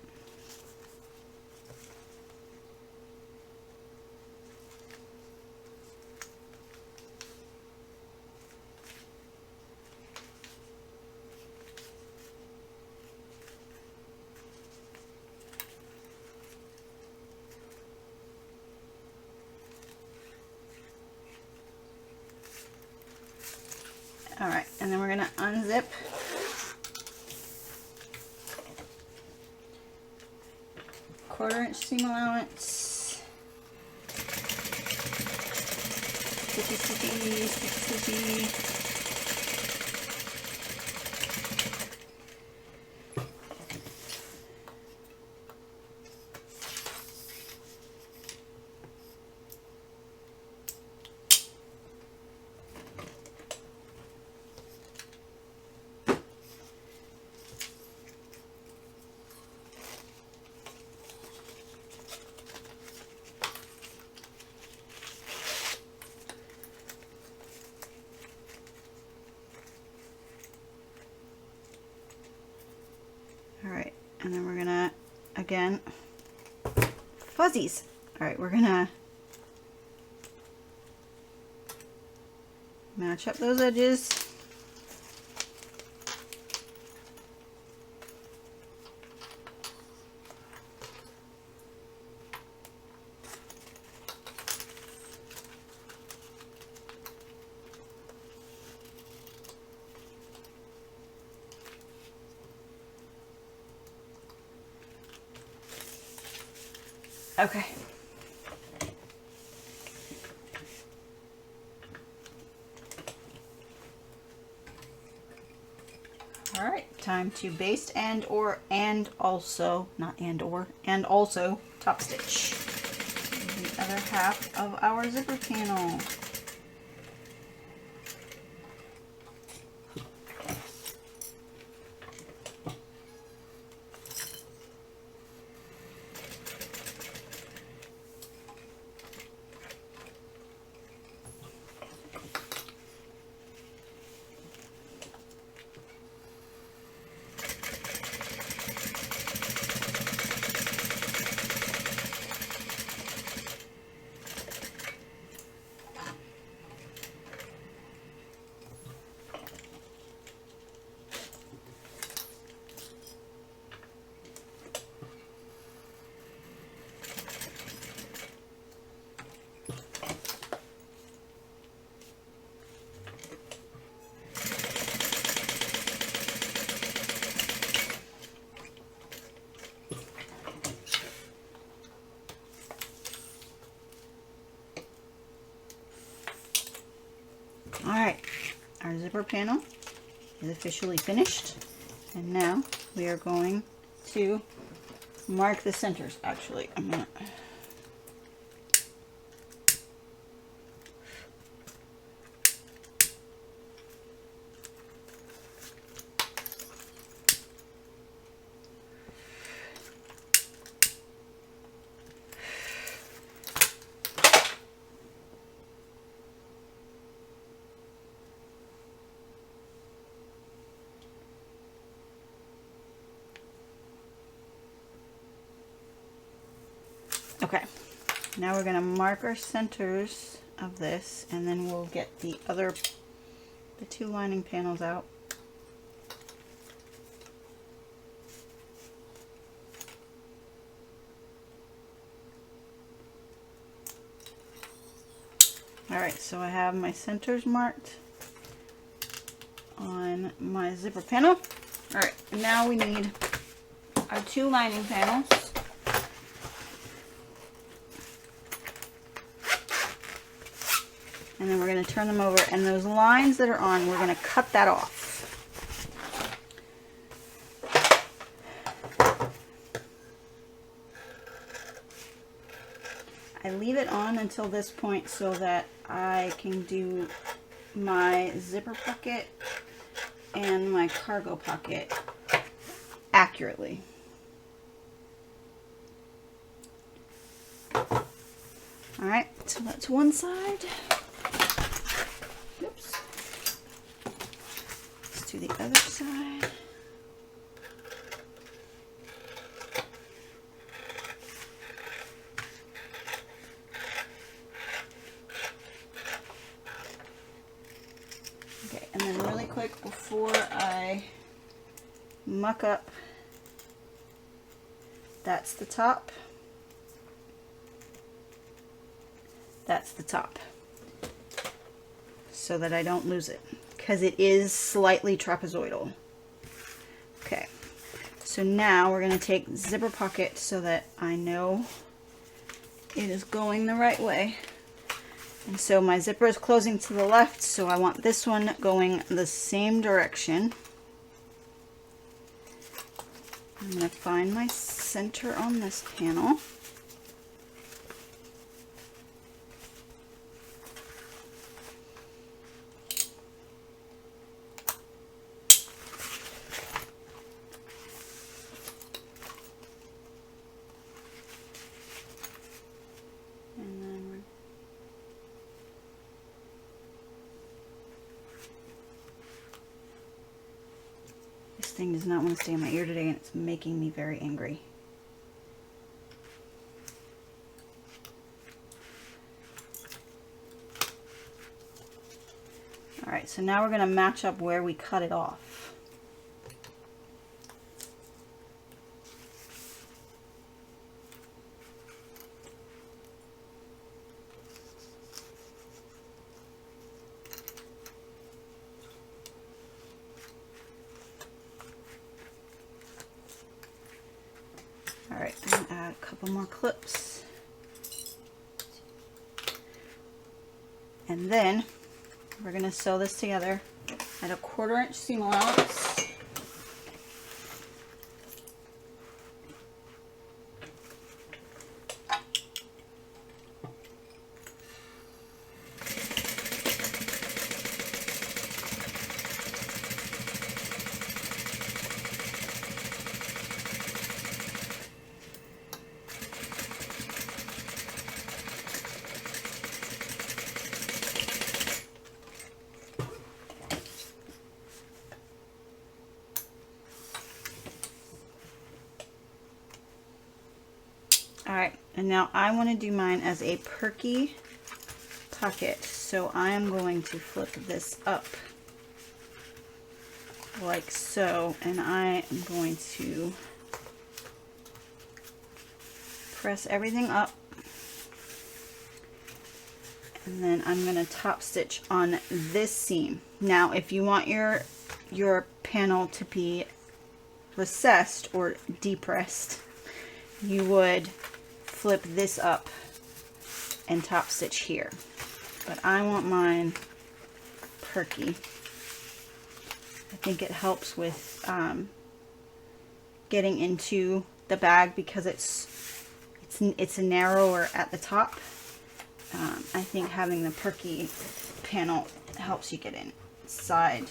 Alright, and then we're going to unzip quarter-inch seam allowance. Stitchy, stitchy, stitchy, stitchy. Alright, and then we're gonna, again, fuzzies. Alright, we're gonna Match up those edges. Okay. All right, time to baste and also top stitch the other half of our zipper panel. All right, our zipper panel is officially finished, and now we are going to mark the centers. Actually, I'm gonna okay, now we're going to mark our centers of this, and then we'll get the two lining panels out. Alright, so I have my centers marked on my zipper panel. Alright, now we need our two lining panels. And then we're going to turn them over, and those lines that are on, we're going to cut that off. I leave it on until this point so that I can do my zipper pocket and my cargo pocket accurately. Alright, so that's one side. Oops. Let's do the other side. Okay, and then really quick before I muck up, that's the top. That's the top, so that I don't lose it, because it is slightly trapezoidal. Okay, so now we're going to take zipper pocket so that I know it is going the right way. And so my zipper is closing to the left, so I want this one going the same direction. I'm going to find my center on this panel. This thing does not want to stay in my ear today, and it's making me very angry. All right, so now we're going to match up where we cut it off. All right, I'm going to add a couple more clips. And then we're going to sew this together at a 1/4 inch seam allowance. Alright, and now I want to do mine as a perky pocket, so I am going to flip this up like so, and I am going to press everything up, and then I'm going to top stitch on this seam. Now if you want your panel to be recessed or depressed, you would flip this up and top stitch here, but I want mine perky. I think it helps with getting into the bag because it's narrower at the top. I think having the perky panel helps you get inside.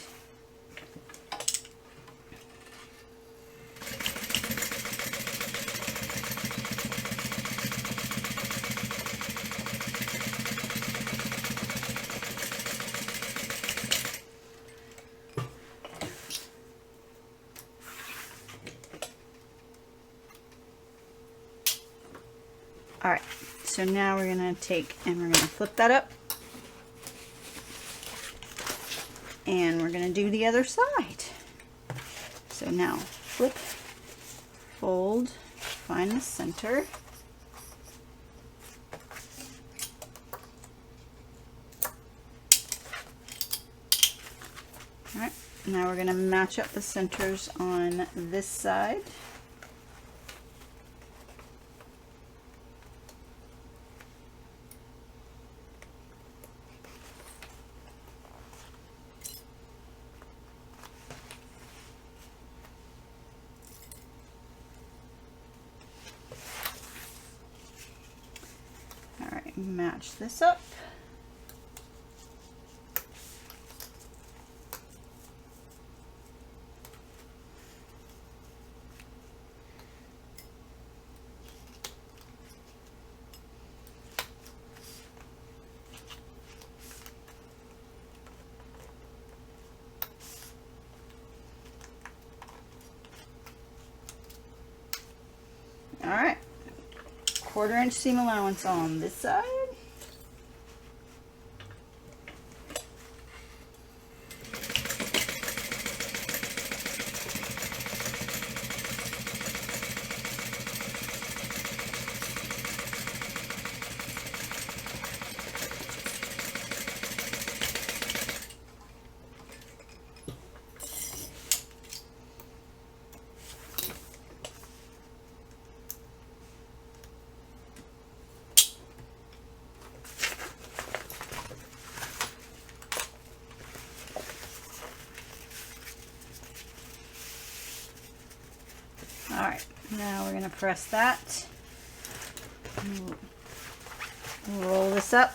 Alright, so now we're going to take and we're going to flip that up. And we're going to do the other side. So now flip, fold, find the center. Alright, now we're going to match up the centers on this side. Match this up. All right, 1/4 inch seam allowance on this side. Alright, now we're going to press that. Roll this up.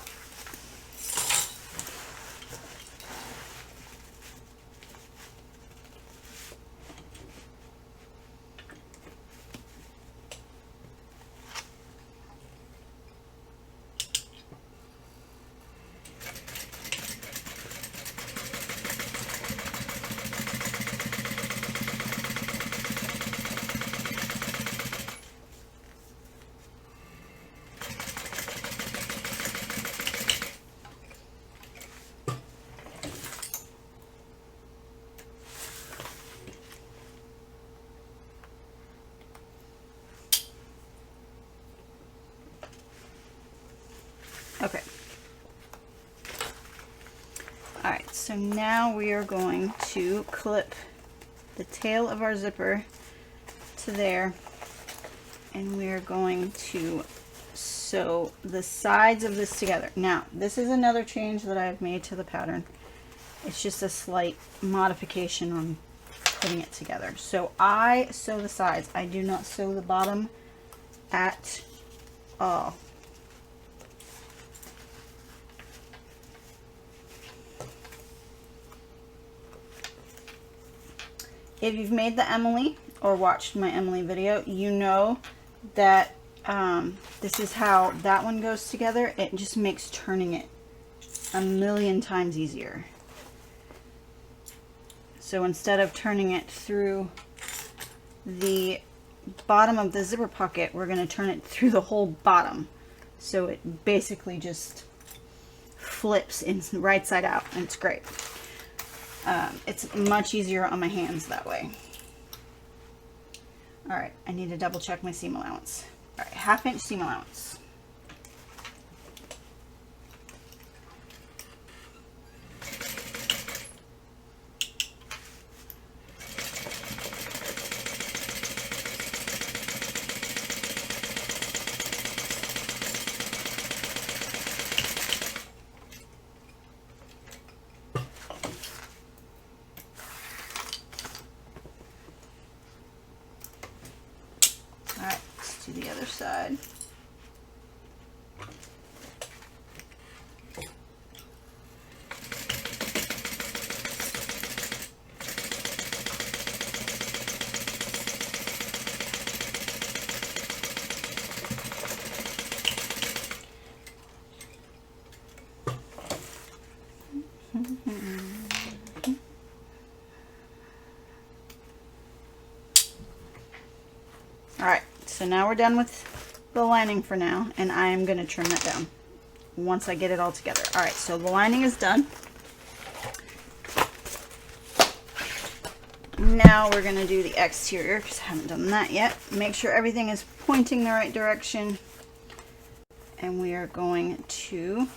so now we are going to clip the tail of our zipper to there, and we are going to sew the sides of this together. Now, this is another change that I've made to the pattern. It's just a slight modification on putting it together. So I sew the sides. I do not sew the bottom at all. If you've made the Emily or watched my Emily video, you know that this is how that one goes together. It just makes turning it a million times easier. So instead of turning it through the bottom of the zipper pocket, we're going to turn it through the whole bottom. So it basically just flips in right side out, and it's great. It's much easier on my hands that way. All right, I need to double check my seam allowance. All right, 1/2 inch seam allowance. The other side. All right. So now we're done with the lining for now, and I am going to trim that down once I get it all together. All right, so the lining is done. Now we're going to do the exterior because I haven't done that yet. Make sure everything is pointing the right direction, and we are going to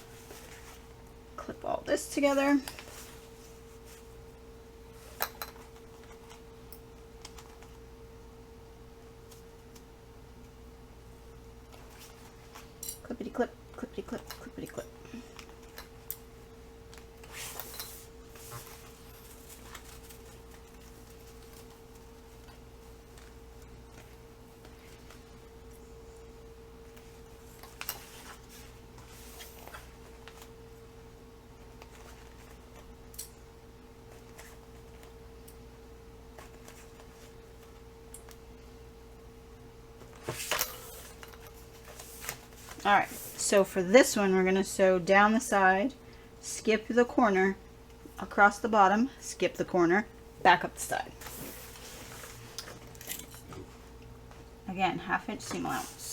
clip all this together. Clippity clip, clippity clip, clippity clip. All right, so for this one, we're going to sew down the side, skip the corner, across the bottom, skip the corner, back up the side. Again, 1/2 inch seam allowance.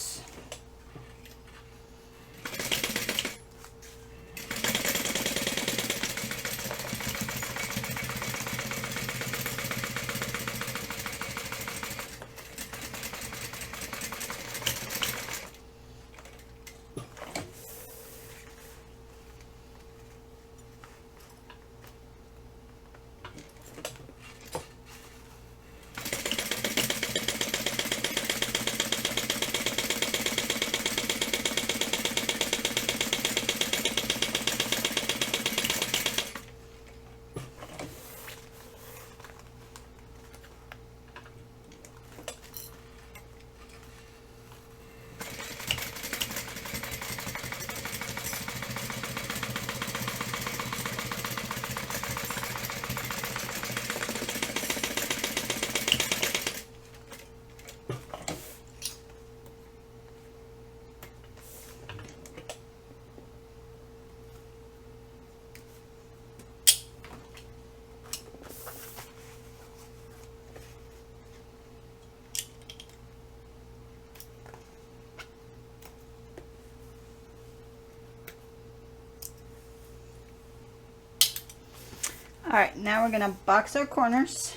All right, now we're gonna box our corners.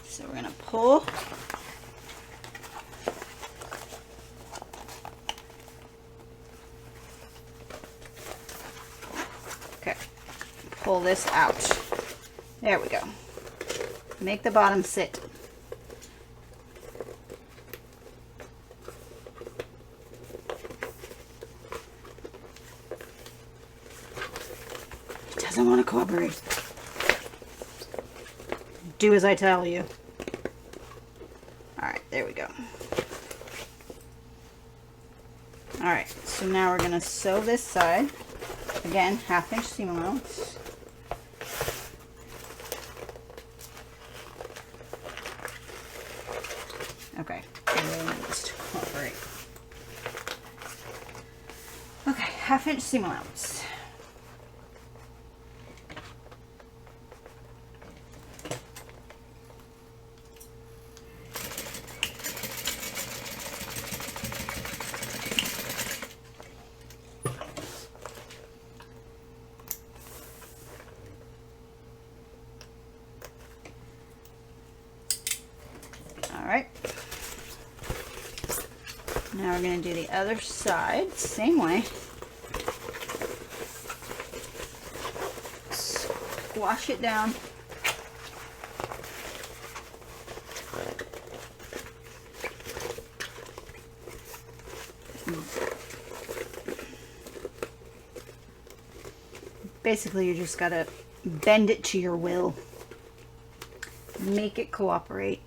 So we're gonna pull. pull this out. There we go. Make the bottom sit. It doesn't want to cooperate. Do as I tell you. Alright, there we go. Alright, so now we're going to sew this side. Again, 1/2 inch seam allowance. Okay, I really need this to cooperate. Okay, 1/2 inch seam allowance. Alright, now we're going to do the other side, same way. Squash it down. Basically, you just got to bend it to your will. Make it cooperate.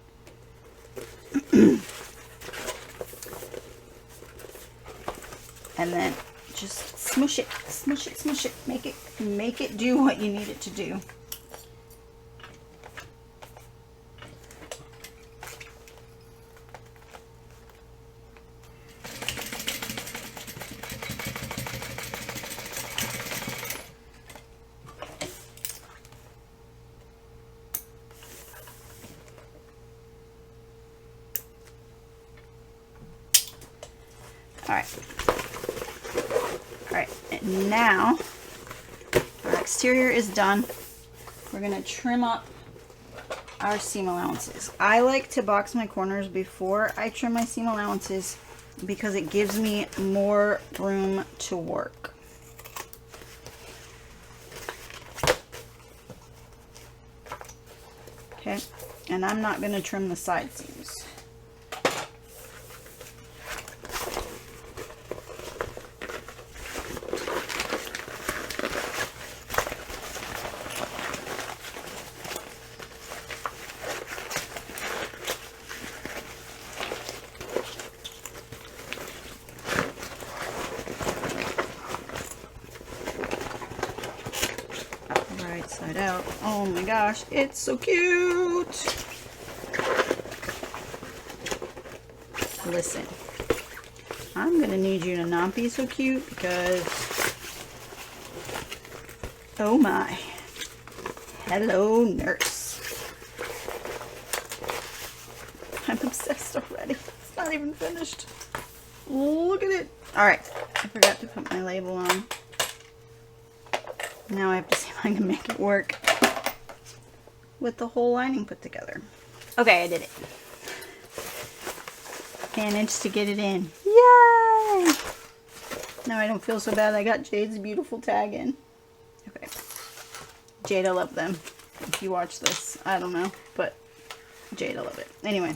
And then just smush it, smush it, smush it. Make it do what you need it to do. Alright, and now our exterior is done. We're going to trim up our seam allowances. I like to box my corners before I trim my seam allowances because it gives me more room to work. Okay, and I'm not going to trim the side seams. Right side out. Oh my gosh, it's so cute. Listen, I'm gonna need you to not be so cute because, oh my, hello nurse. I'm obsessed already. It's not even finished. Look at it. All right, I forgot to put my label on. Now I have to see if I can make it work with the whole lining put together. Okay, I did it. Managed to get it in. Yay! Now I don't feel so bad. I got Jade's beautiful tag in. Okay. Jade, I love them. If you watch this, I don't know, but Jade, I love it. Anyway.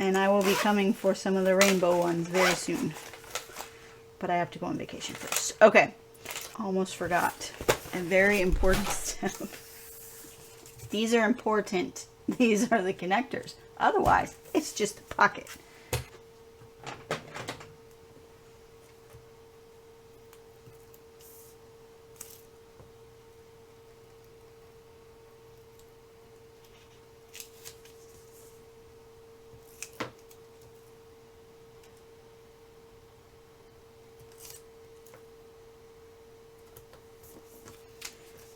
And I will be coming for some of the rainbow ones very soon. But I have to go on vacation first. Okay. Almost forgot. A very important step. These are important. These are the connectors. Otherwise, it's just a pocket.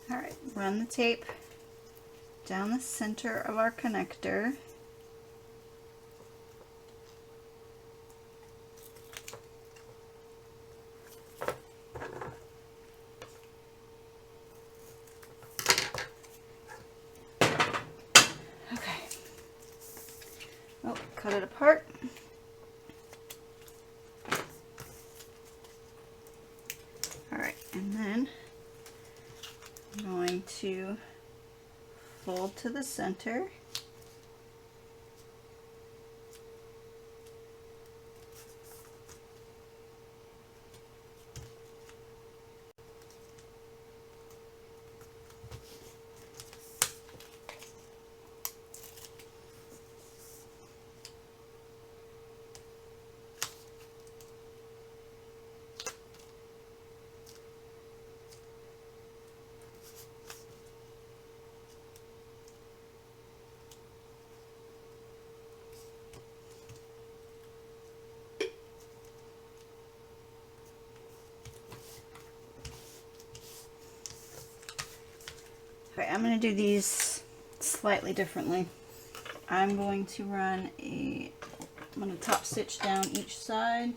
Alright, run the tape down the center of our connector. Okay. Oh, cut it apart. Alright, and then to the center. Okay, I'm going to do these slightly differently. I'm going to run I'm going to top stitch down each side.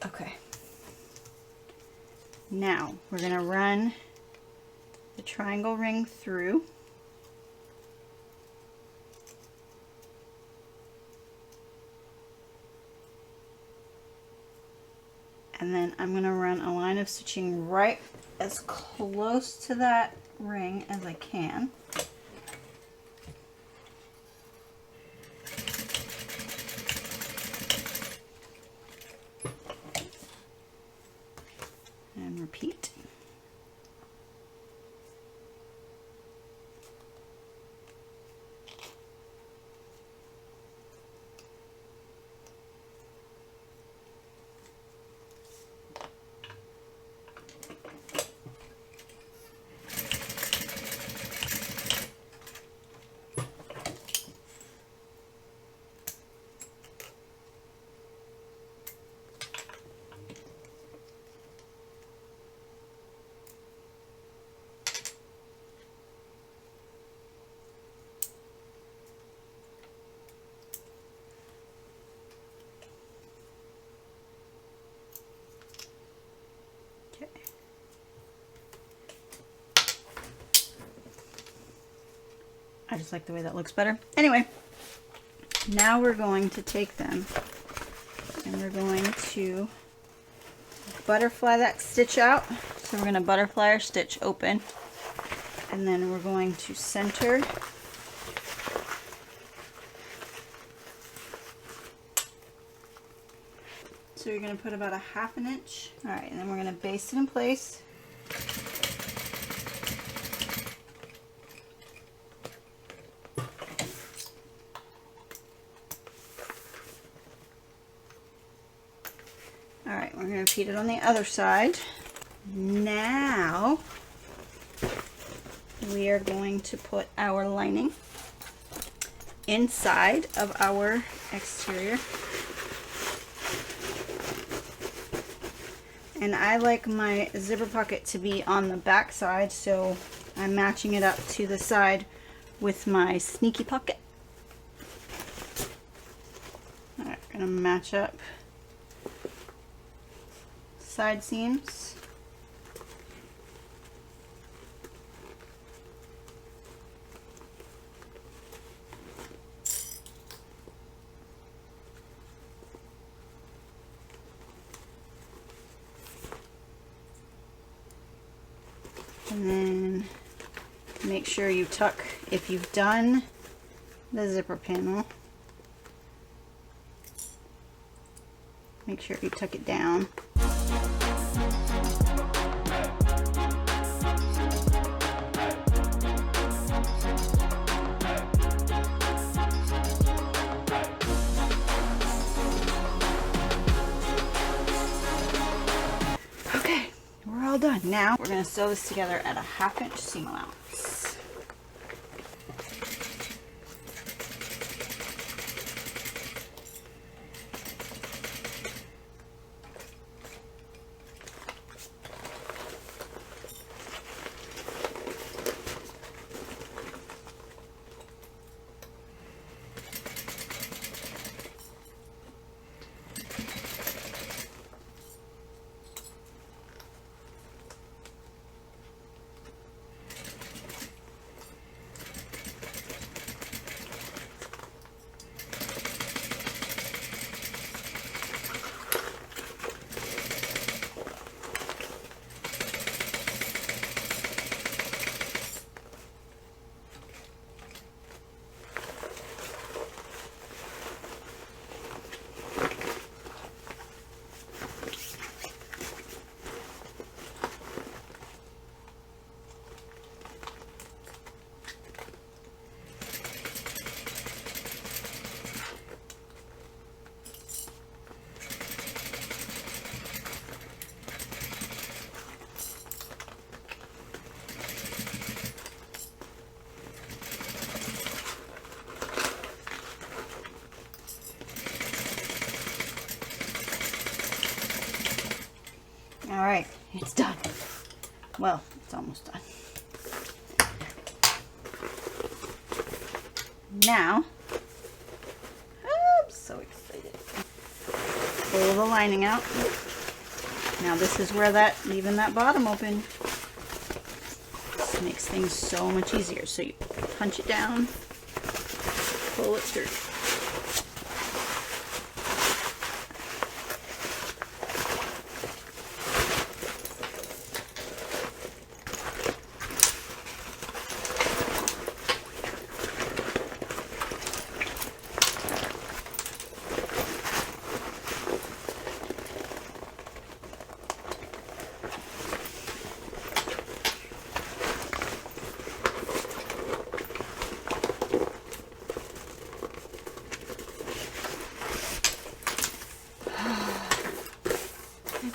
Okay. Now we're going to run the triangle ring through. And then I'm going to run a line of stitching right as close to that ring as I can. And repeat. I just like the way that looks better. Anyway, now we're going to take them and we're going to butterfly that stitch out. So we're going to butterfly our stitch open, and then we're going to center. So you're going to put about a ½ inch. All right, and then we're going to baste it in place. All right, we're going to repeat it on the other side. Now we are going to put our lining inside of our exterior. And I like my zipper pocket to be on the back side, so I'm matching it up to the side with my sneaky pocket. All right, I'm going to match up side seams. And then make sure you tuck, if you've done the zipper panel, make sure you tuck it down. Okay, we're all done. Now we're going to sew this together at a 1/2 inch seam allowance. All right, it's done. Well, it's almost done. Now, I'm so excited. Pull the lining out. Now this is where leaving that bottom open, this makes things so much easier. So you punch it down, pull it through.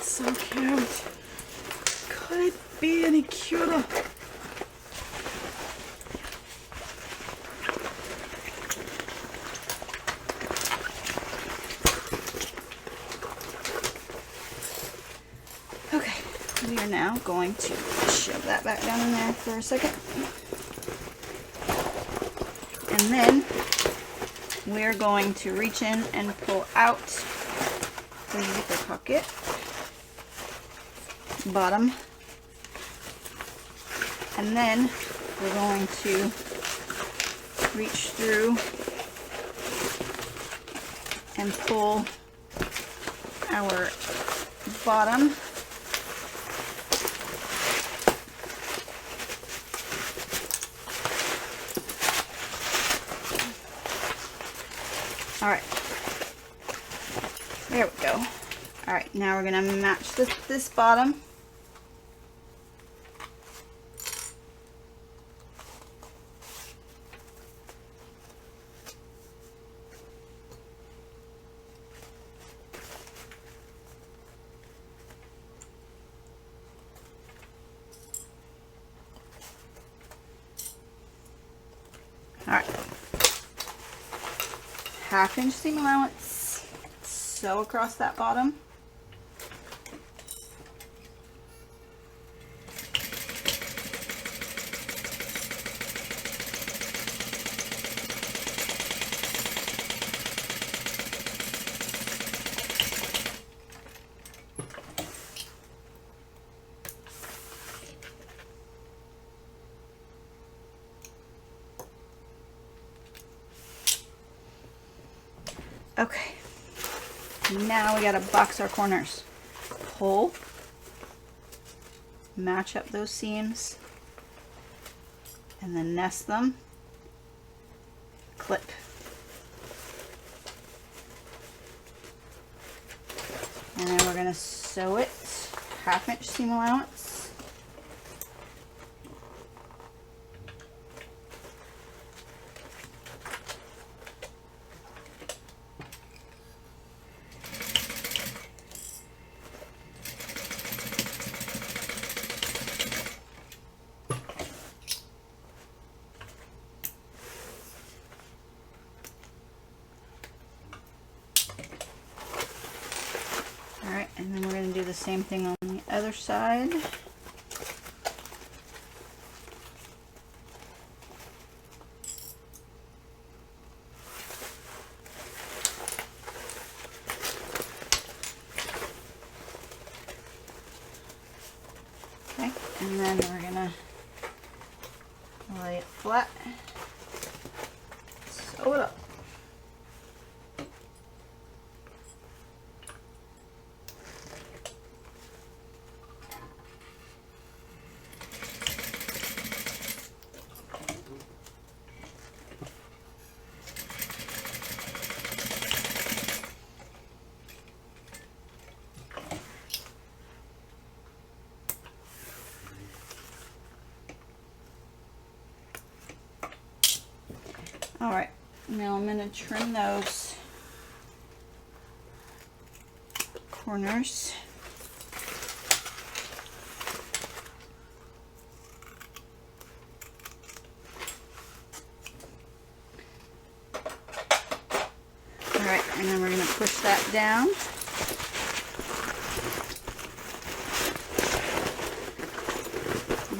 So cute. Could it be any cuter? Okay, we are now going to shove that back down in there for a second. And then we're going to reach in and pull out the zipper pocket. Bottom, and then we're going to reach through and pull our bottom all right, there we go. All right, now we're going to match this bottom. All right, 1/2 inch seam allowance, sew across that bottom. Okay, now we gotta box our corners. Pull, match up those seams, and then nest them, clip. And then we're going to sew it, 1/2 inch seam allowance. Alright, and then we're going to do the same thing on the other side. Okay, and then we're going to lay it flat, sew it up. Alright, now I'm going to trim those corners. Alright, and then we're going to push that down.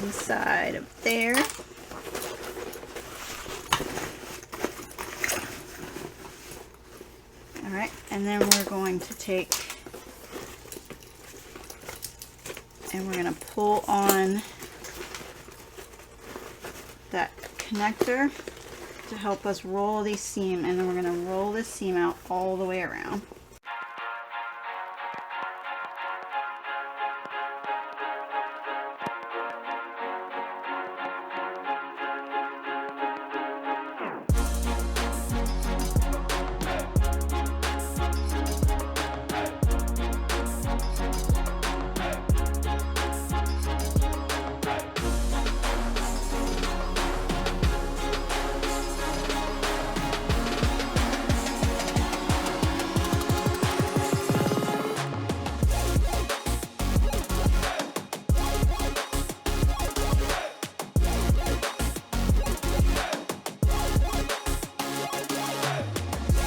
Inside of there. Alright, and then we're going to take and we're going to pull on that connector to help us roll these seam, and then we're going to roll this seam out all the way around.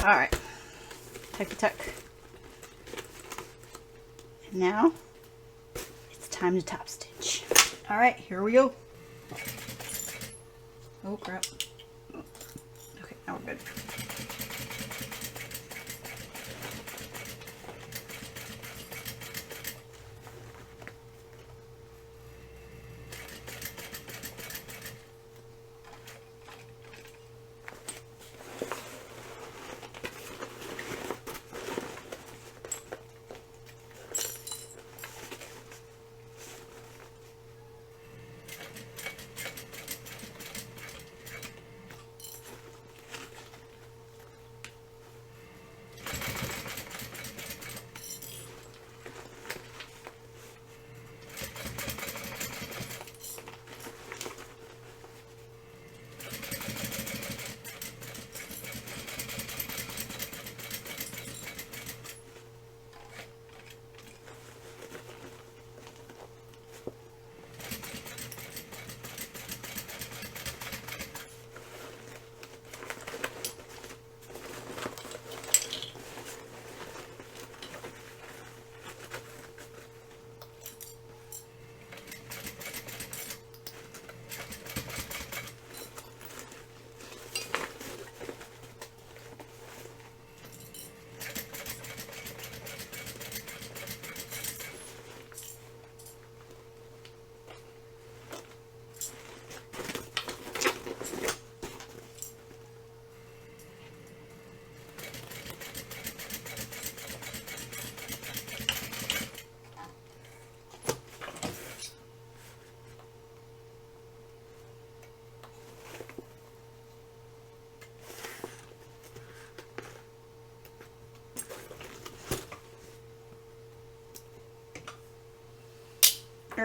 Alright, tucky-tuck. And now, it's time to top stitch. Alright, here we go. Oh crap. Okay, now we're good.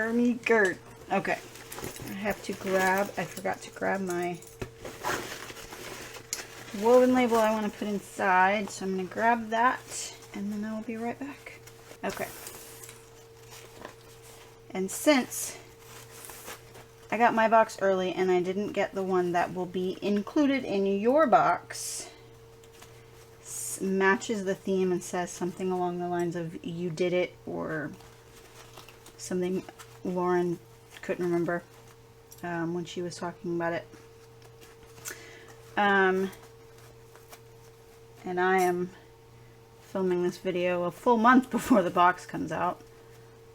Army Gert. Okay. I have to grab, I forgot to grab my woven label I want to put inside. So I'm going to grab that and then I'll be right back. Okay. And since I got my box early and I didn't get the one that will be included in your box, matches the theme and says something along the lines of "you did it" or something Lauren couldn't remember when she was talking about it. And I am filming this video a full month before the box comes out.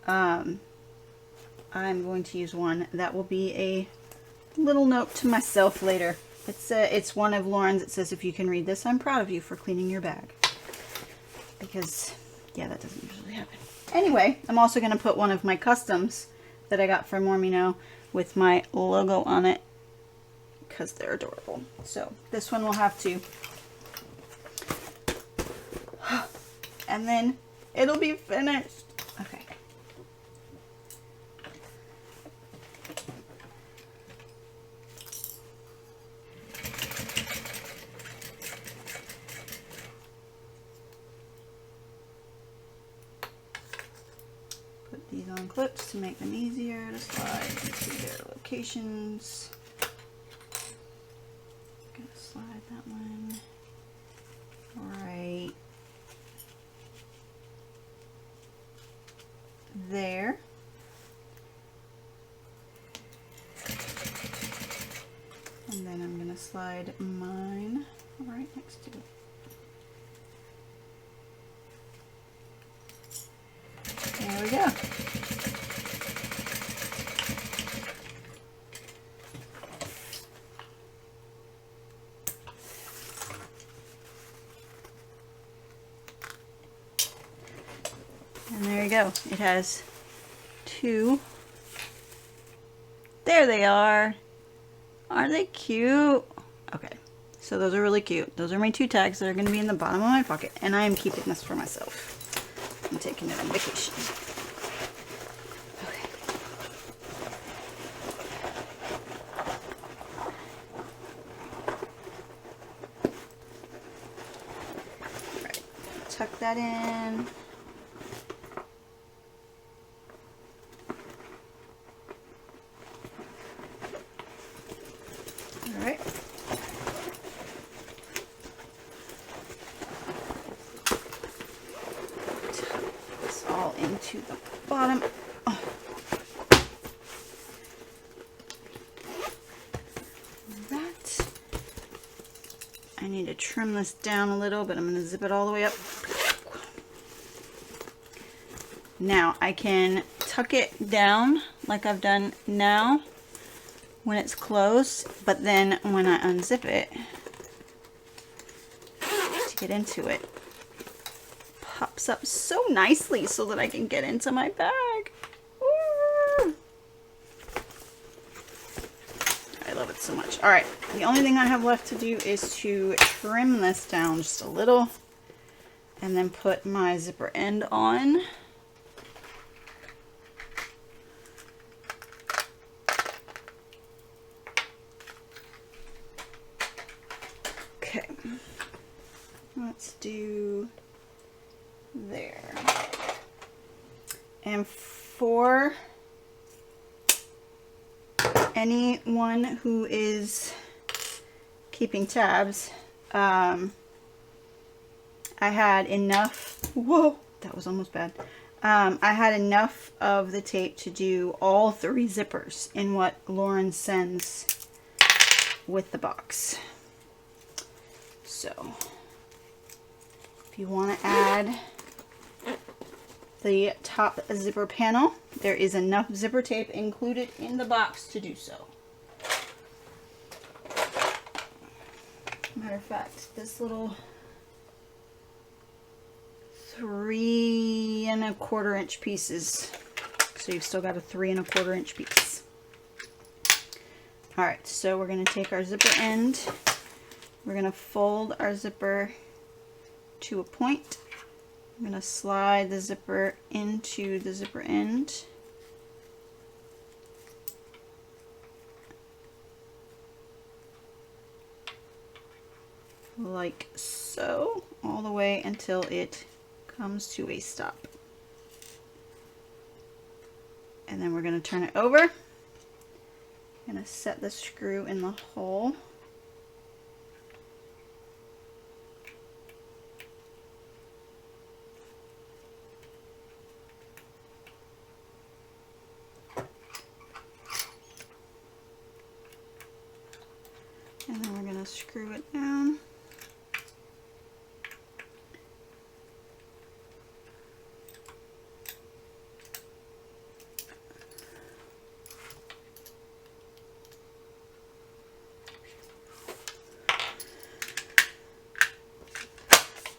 I'm going to use one that will be a little note to myself later. It's one of Lauren's. It says, "If you can read this, I'm proud of you for cleaning your bag." Because, yeah, that doesn't usually happen. Anyway, I'm also going to put one of my customs that I got from Mormino with my logo on it because they're adorable. So this one will have to. And then it'll be finished. Okay. Put these on clips to make them easier to slide into their locations. Gonna slide that one right there. And then I'm going to slide mine right next to it. There we go. And there you go. It has two. There they are. Aren't they cute? Okay, so those are really cute. Those are my 2 tags that are going to be in the bottom of my pocket, and I am keeping this for myself. I'm taking it on vacation. Okay. Alright, tuck that in. Alright. Tuck this all into the bottom. Oh. That. I need to trim this down a little, but I'm going to zip it all the way up. Now I can tuck it down like I've done now when it's closed, but then when I unzip it to get into it, pops up so nicely so that I can get into my bag. Ooh. I love it so much. All right, the only thing I have left to do is to trim this down just a little and then put my zipper end on. Okay, let's do there. And for anyone who is keeping tabs, I had enough, whoa, that was almost bad. I had enough of the tape to do all 3 zippers in what Lauren sends with the box. So, if you want to add the top zipper panel, there is enough zipper tape included in the box to do so. Matter of fact, this little 3 1/4 inch pieces, so you've still got a 3 1/4 inch piece. Alright, so we're going to take our zipper end. We're going to fold our zipper to a point. I'm going to slide the zipper into the zipper end. like so, all the way until it comes to a stop. And then we're going to turn it over. I'm going to set the screw in the hole. And then we're going to screw it down.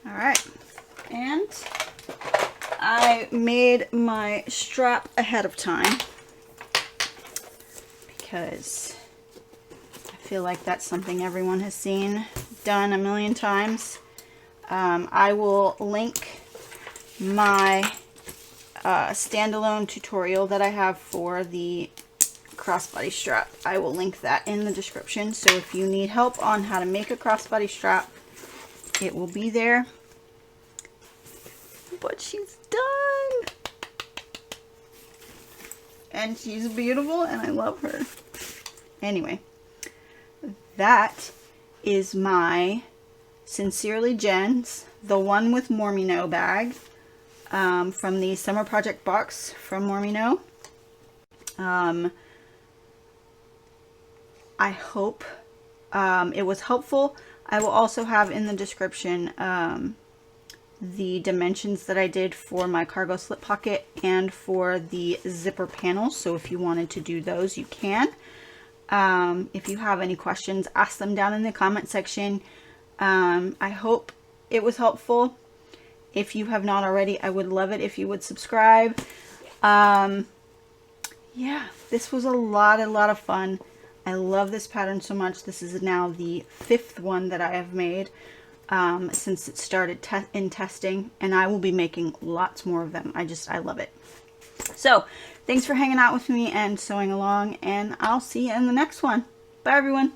All right, and I made my strap ahead of time because I feel like that's something everyone has seen done a million times. I will link my standalone tutorial that I have for the crossbody strap. I will link that in the description, so if you need help on how to make a crossbody strap, it will be there. But she's done! And she's beautiful and I love her. Anyway, that is my Sincerely Jen's, the one with Mormino bag, from the Summer Project box from Mormino. I hope it was helpful. I will also have in the description the dimensions that I did for my cargo slip pocket and for the zipper panels. So if you wanted to do those, you can. If you have any questions, ask them down in the comment section. I hope it was helpful. If you have not already, I would love it if you would subscribe. Yeah, this was a lot of fun. I love this pattern so much. This is now the 5th one that I have made since it started in testing, and I will be making lots more of them. I love it. So thanks for hanging out with me and sewing along, and I'll see you in the next one. Bye everyone.